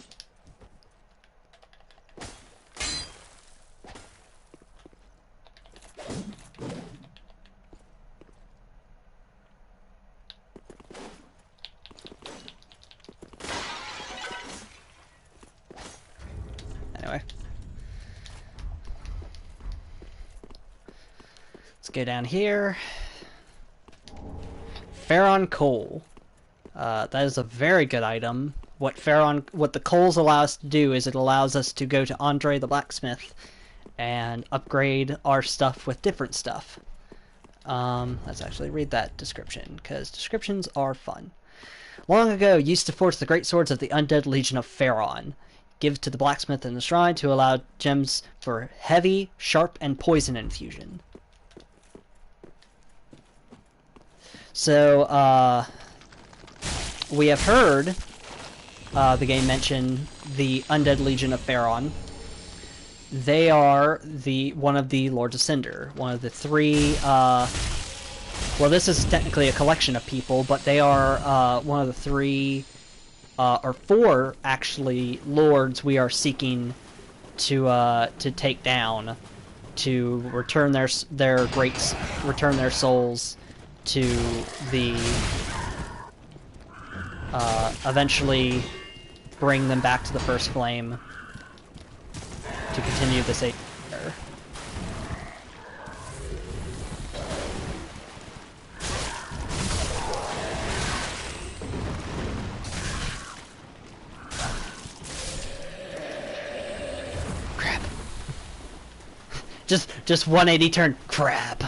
Anyway. Let's go down here. Ferron Coal. That is a very good item. What the coals allow us to do is it allows us to go to Andre the Blacksmith and upgrade our stuff with different stuff. Let's actually read that description, because descriptions are fun. Long ago, used to forge the great swords of the undead legion of Ferron. Give to the blacksmith in the shrine to allow gems for heavy, sharp, and poison infusion. So, we have heard the game mention the undead legion of Ferron. They are one of the Lords of Cinder, one of the three. Well, this is technically a collection of people, but they are one of the three, or four actually, lords we are seeking to take down, to return their return their souls to the eventually bring them back to the First Flame to continue this age. Crap. Just 180 turn. Crap.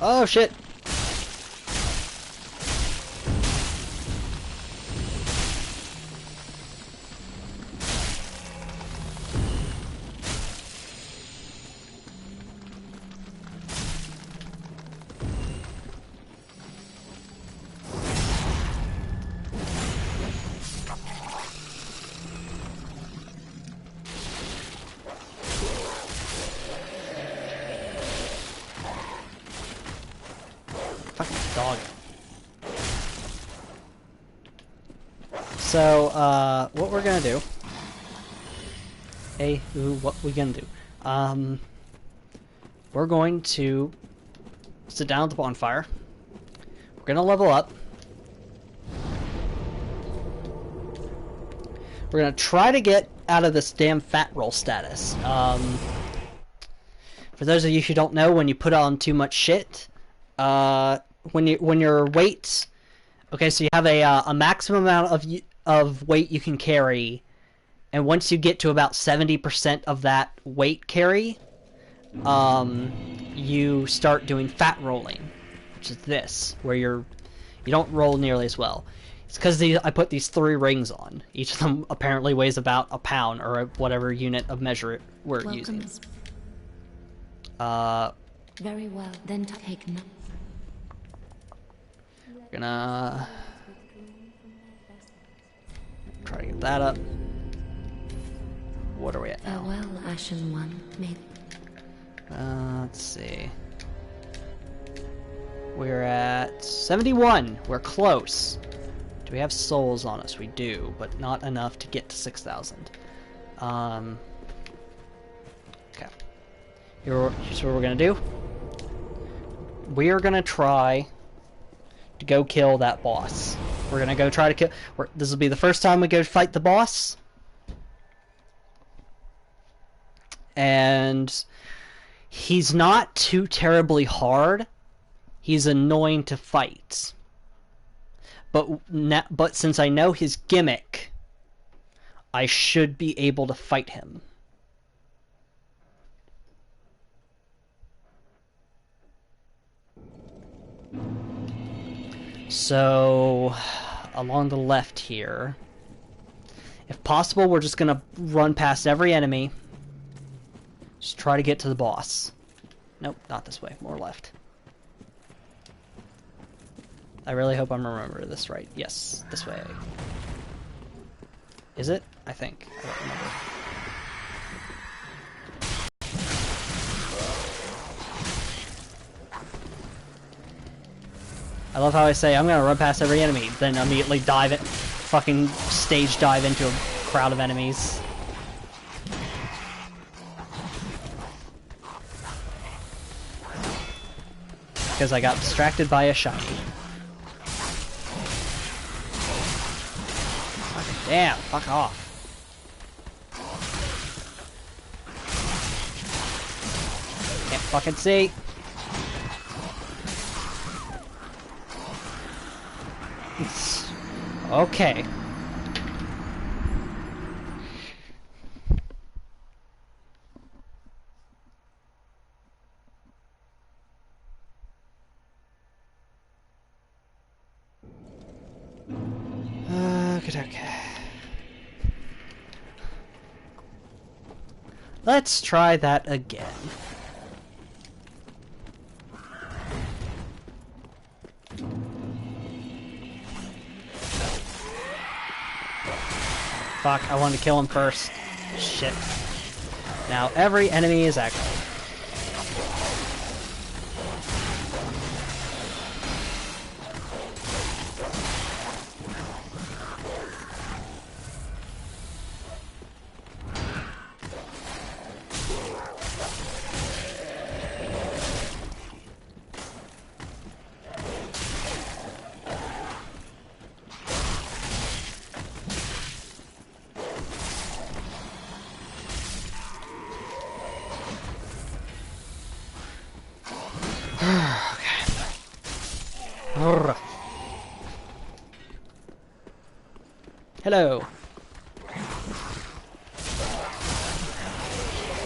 Oh shit. Dog. So, what we're gonna do... what we gonna do? We're going to sit down at the bonfire. We're gonna level up. We're gonna try to get out of this damn fat roll status. For those of you who don't know, when you put on too much shit, when your weight, okay, so you have a maximum amount of weight you can carry, and once you get to about 70% of that weight carry, you start doing fat rolling, which is this, where you don't roll nearly as well. It's because I put these 3 rings on. Each of them apparently weighs about a pound, or whatever unit of measure we're using. Very well, then take note. Gonna try to get that up. What are we at now? Farewell, Ashen One. Let's see. We're at 71. We're close. Do we have souls on us? We do, but not enough to get to 6,000. Okay. Here's what we're gonna do. We are gonna try to go kill that boss. We're gonna go try to kill... This will be the first time we go fight the boss. And he's not too terribly hard. He's annoying to fight. But since I know his gimmick, I should be able to fight him. So, along the left here, if possible, we're just gonna run past every enemy. Just try to get to the boss. Nope, not this way, more left. I really hope I'm remembering this right. Yes, this way. Is it? I think. I don't remember. I love how I say, I'm gonna run past every enemy, then immediately fucking stage dive into a crowd of enemies. Because I got distracted by a shiny. Fucking damn, fuck off. Can't fucking see. Okay. Okay. Let's try that again. Fuck, I wanted to kill him first. Shit. Now every enemy is active. Hello.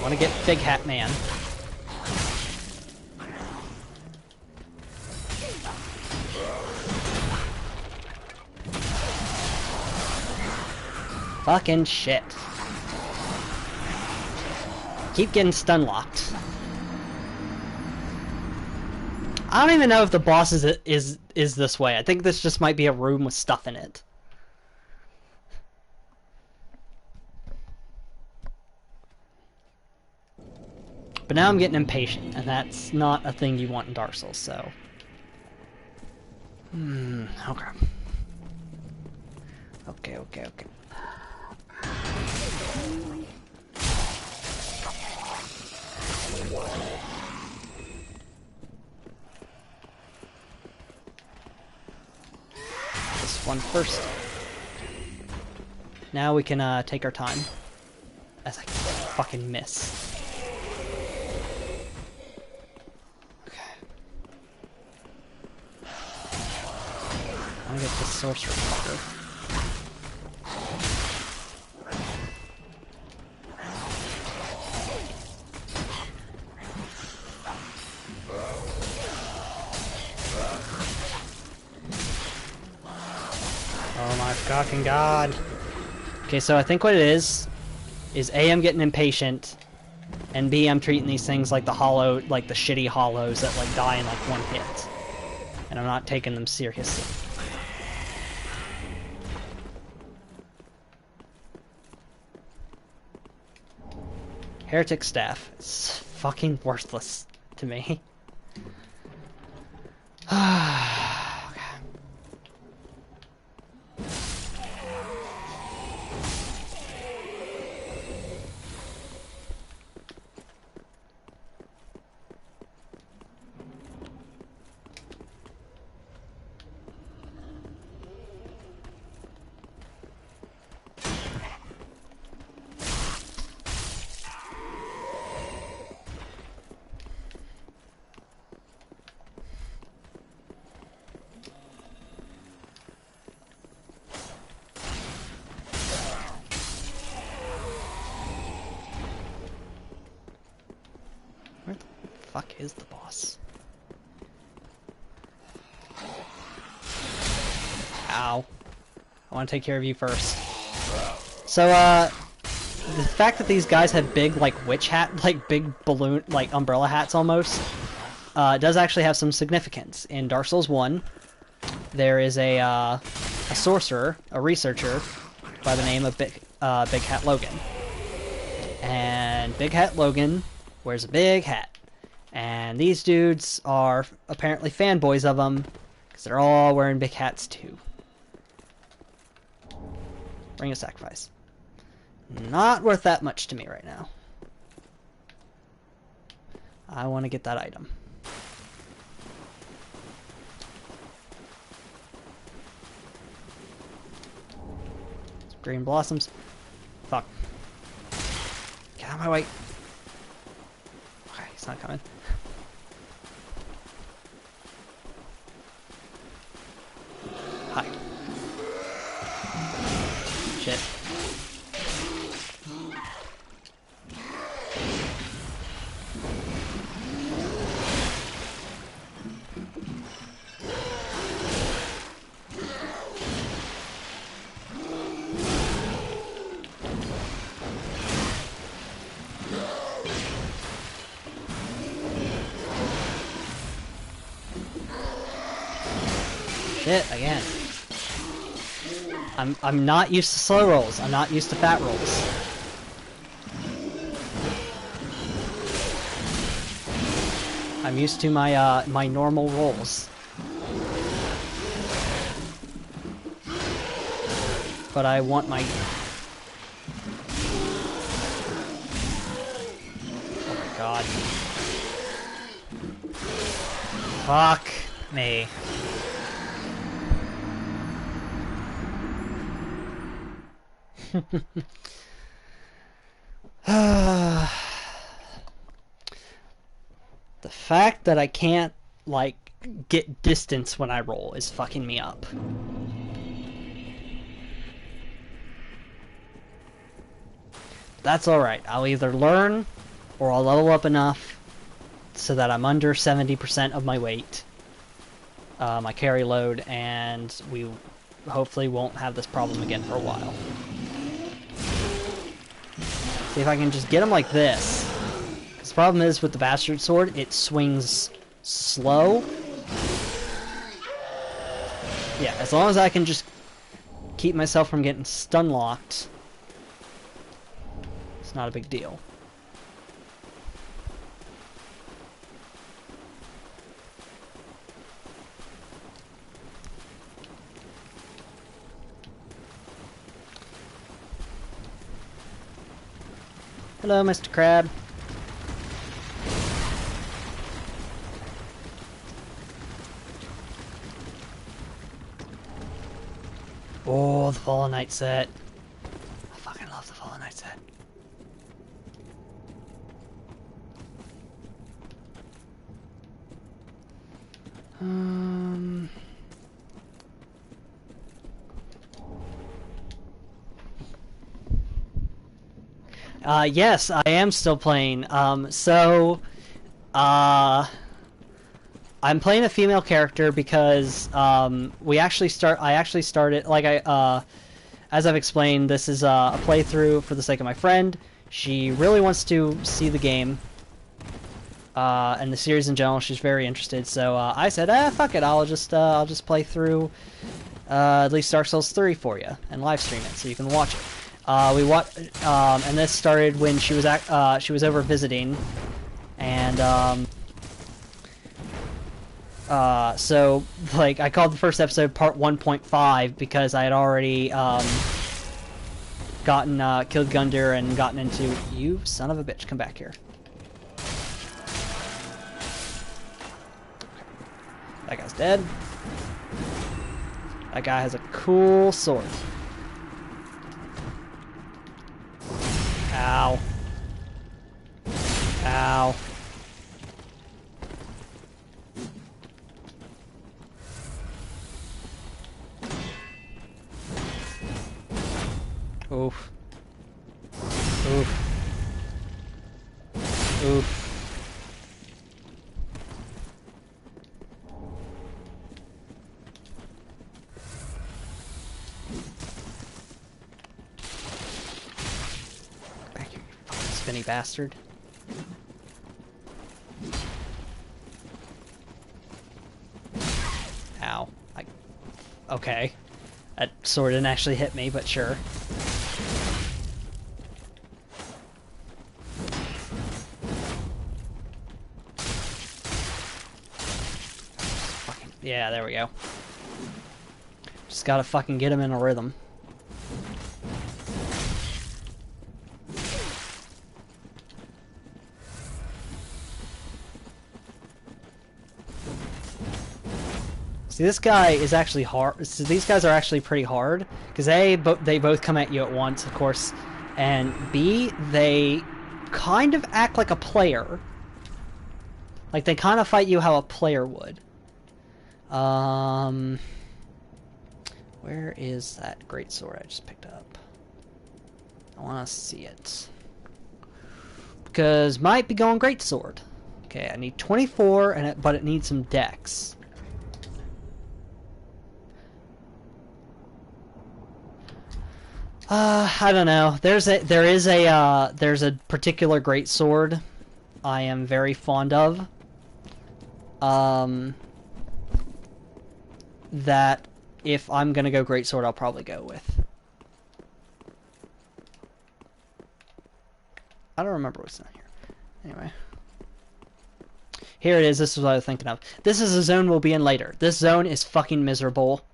Want to get Big Hat Man. Fucking shit. Keep getting stun locked. I don't even know if the boss is this way. I think this just might be a room with stuff in it. But now I'm getting impatient, and that's not a thing you want in Dark Souls, so... okay. Okay. This one first. Now we can take our time. As I fucking miss. I'm gonna get this sorcerer fucker. Oh my fucking god. Okay, so I think what it is A, I'm getting impatient, and B, I'm treating these things like the shitty hollows that like die in like one hit. And I'm not taking them seriously. Heretic Staff. It's fucking worthless to me. Where the fuck is the boss? Ow. I want to take care of you first. So, the fact that these guys have big, like, witch hat, like, big balloon, like, umbrella hats almost, does actually have some significance. In Dark Souls 1, there is a sorcerer, a researcher, by the name of Big Hat Logan. And Big Hat Logan wears a big hat. And these dudes are apparently fanboys of him, because they're all wearing big hats too. Ring of Sacrifice. Not worth that much to me right now. I want to get that item. Some green blossoms. Fuck. Get out of my way. Okay, he's not coming. Hi. Shit. Shit, again. I'm not used to slow rolls. I'm not used to fat rolls. I'm used to my my normal rolls. But I want my... Oh my god. Fuck me. The fact that I can't, like, get distance when I roll is fucking me up. That's alright. I'll either learn or I'll level up enough so that I'm under 70% of my weight, my carry load, and we hopefully won't have this problem again for a while. See if I can just get him like this. Because the problem is with the Bastard Sword, it swings slow. Yeah, as long as I can just keep myself from getting stun locked, it's not a big deal. Hello, Mr. Crab. Oh, the Fallen Knight set. I fucking love the Fallen Knight set. Yes, I am still playing. I'm playing a female character because I actually started, like as I've explained, this is a playthrough for the sake of my friend. She really wants to see the game and the series in general. She's very interested, so I said, fuck it, I'll just play through at least Dark Souls 3 for you and live stream it so you can watch it. And this started when she was over visiting, and so like I called the first episode part 1.5 because I had already killed Gundyr and gotten into... You son of a bitch, come back here. That guy's dead. That guy has a cool sword. Ow. Ow. Oof. Oof. Oof. Spinny bastard. Ow. Okay. That sword didn't actually hit me, but sure. Yeah, there we go. Just gotta fucking get him in a rhythm. See, this guy is actually hard. So these guys are actually pretty hard because they both come at you at once, of course, and B, they kind of act like a player. Like they kind of fight you how a player would. Where is that greatsword I just picked up? I want to see it because might be going greatsword. Okay, I need 24, but it needs some dex. I don't know. There's a particular greatsword I am very fond of. that if I'm gonna go Greatsword, I'll probably go with. I don't remember what's in here. Anyway. Here it is. This is what I was thinking of. This is a zone we'll be in later. This zone is fucking miserable.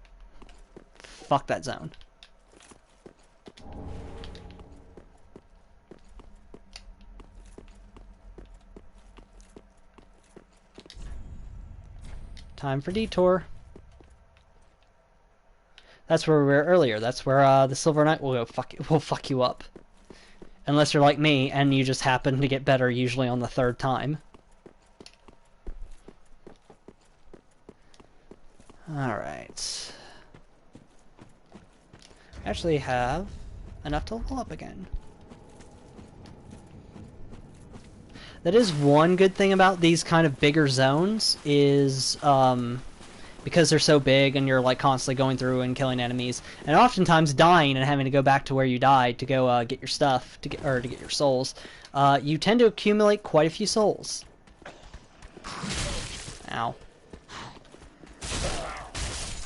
Fuck that zone. Time for detour. That's where we were earlier. That's where the Silver Knight will go. Will fuck you up. Unless you're like me and you just happen to get better usually on the third time. Alright. Actually have enough to level up again. That is one good thing about these kind of bigger zones is because they're so big and you're like constantly going through and killing enemies and oftentimes dying and having to go back to where you died to go get your stuff to get your souls. You tend to accumulate quite a few souls. Ow.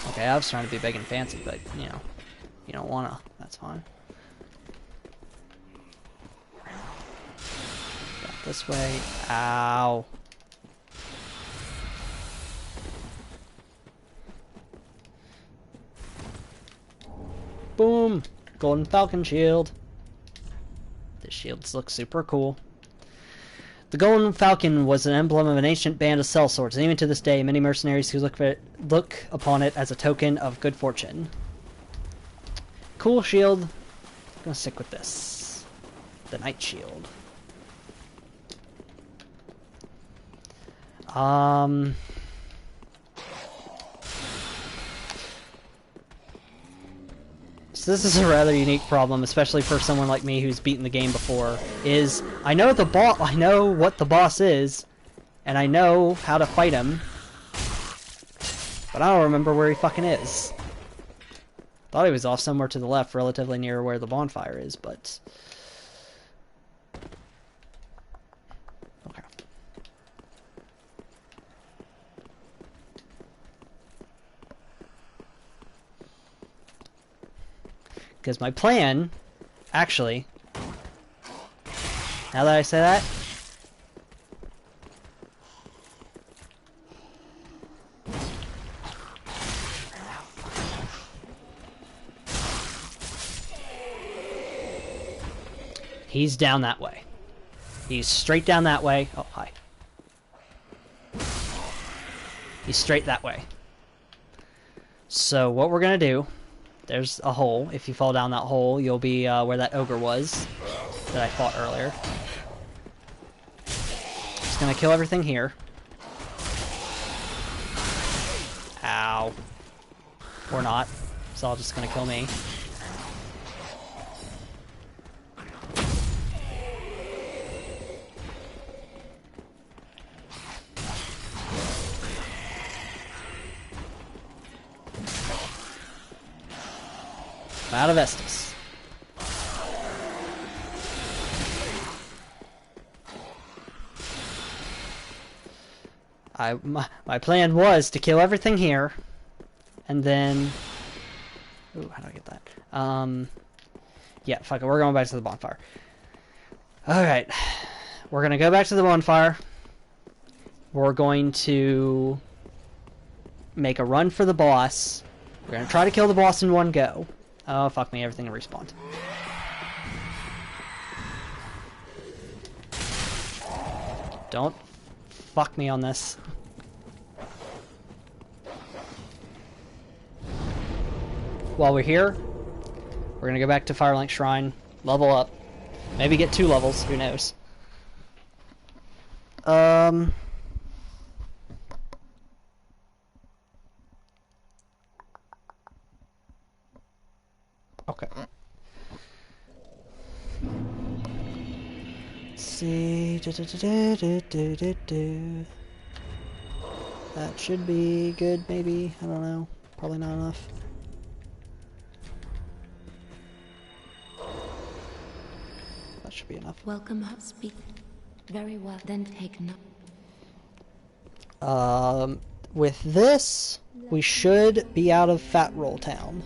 Okay, I was trying to be big and fancy, but you know, you don't wanna. That's fine. This way. Ow. Boom! Golden Falcon shield. The shields look super cool. The Golden Falcon was an emblem of an ancient band of sellswords, and even to this day, many mercenaries who look upon it as a token of good fortune. Cool shield. I'm gonna stick with this. The Knight Shield. So this is a rather unique problem, especially for someone like me who's beaten the game before, is I know what the boss is, and I know how to fight him, but I don't remember where he fucking is. Thought he was off somewhere to the left, relatively near where the bonfire is, but... Okay. Because my plan, actually, now that I say that, he's down that way. He's straight down that way. Oh, hi. He's straight that way. So what we're going to do... There's a hole. If you fall down that hole, you'll be where that ogre was that I fought earlier. Just gonna kill everything here. Ow. Or not. It's all just gonna kill me. Out of Estus. My plan was to kill everything here, and then... Ooh, how do I get that? Yeah, fuck it, we're going back to the bonfire. Alright. We're gonna go back to the bonfire. We're going to... make a run for the boss. We're gonna try to kill the boss in one go. Oh, fuck me, everything respawned. Don't fuck me on this. While we're here, we're gonna go back to Firelink Shrine, level up. Maybe get 2 levels, who knows. Okay. Let's see. That should be good, maybe. I don't know. Probably not enough. That should be enough. Welcome up, speak. Very well, then take note. with this, we should be out of Fat Roll Town.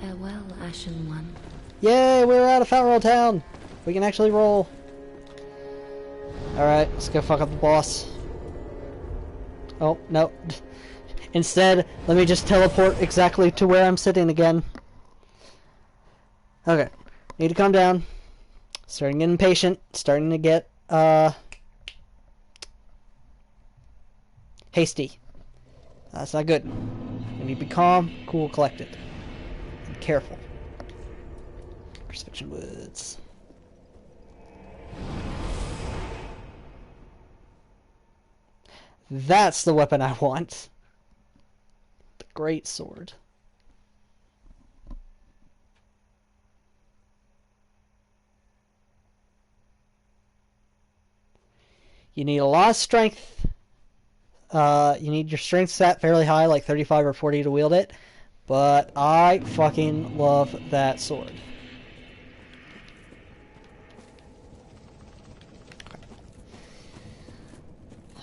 Farewell, Ashen One. Yay, we're out of Fat Roll Town! We can actually roll. Alright, let's go fuck up the boss. Oh, no. Instead, let me just teleport exactly to where I'm sitting again. Okay, need to calm down. Starting to get impatient. Starting to get, hasty. That's not good. We need to be calm, cool, collected. And careful. Crucifixion Woods. That's the weapon I want. The great sword. You need a lot of strength. You need your strength set fairly high, like 35 or 40 to wield it. But I fucking love that sword.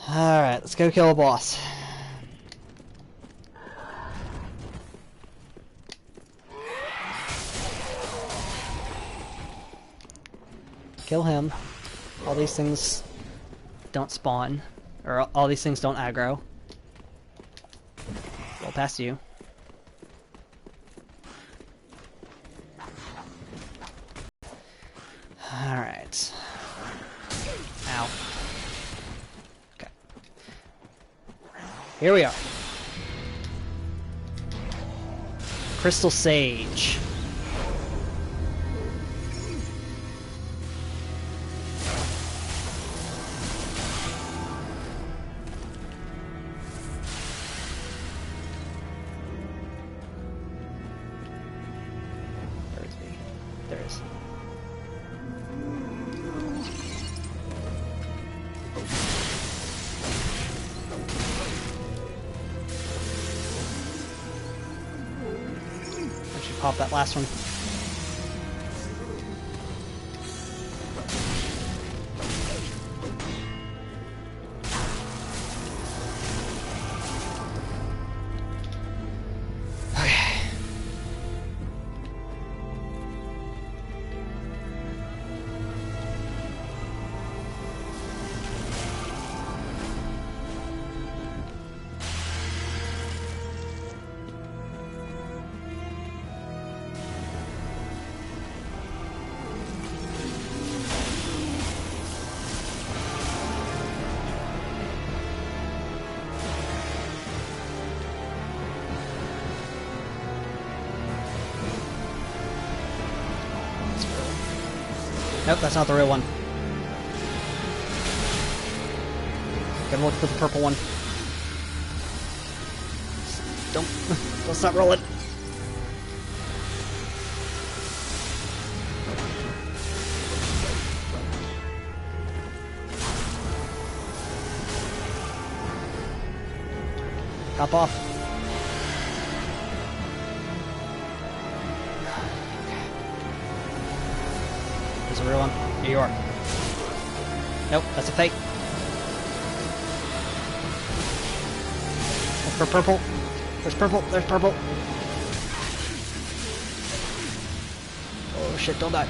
Alright, let's go kill a boss. Kill him. All these things don't spawn. Or all these things don't aggro. Roll past you. Alright. Ow. Okay. Here we are. Crystal Sage. Where is he? There he is. Pop that last one. Okay. Nope, that's not the real one. Gotta look for the purple one. Don't stop rolling. Hop off. There's a real one. Here you are. Nope, that's a fake. Look for purple. There's purple. There's purple. Oh shit, don't die.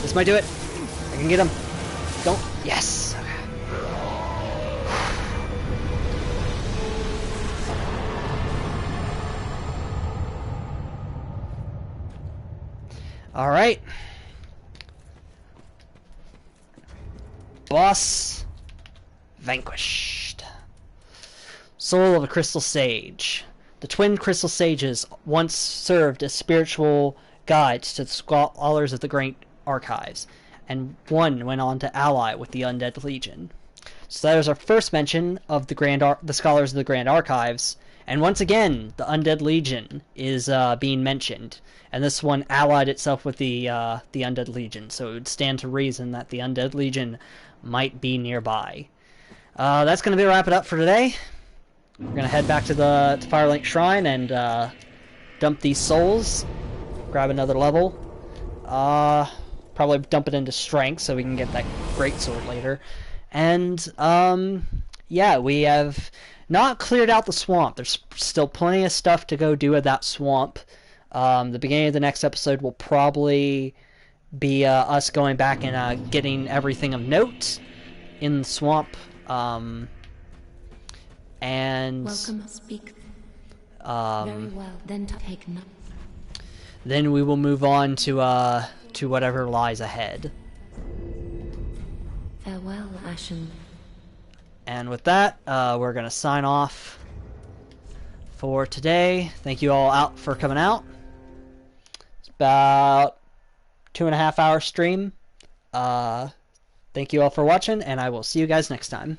This might do it. I can get him. Don't. Yes. All right. Boss vanquished. Soul of a Crystal Sage. The twin Crystal Sages once served as spiritual guides to the scholars of the Great Archives, and one went on to ally with the Undead Legion. So that was our first mention of the scholars of the Grand Archives, and once again, the Undead Legion is being mentioned, and this one allied itself with the Undead Legion, so it would stand to reason that the Undead Legion might be nearby. That's going to be wrap it up for today. We're going to head back to Firelink Shrine and dump these souls, grab another level. probably dump it into strength so we can get that greatsword later. And yeah, we have not cleared out the swamp. There's still plenty of stuff to go do at that swamp. The beginning of the next episode will probably be us going back and getting everything of note in the swamp. And Welcome, speak. Very well, then take note. Then we will move on to whatever lies ahead. Farewell, Ashen. And with that, we're gonna sign off for today. Thank you all out for coming out. It's about 2.5 hour stream. Thank you all for watching, and I will see you guys next time.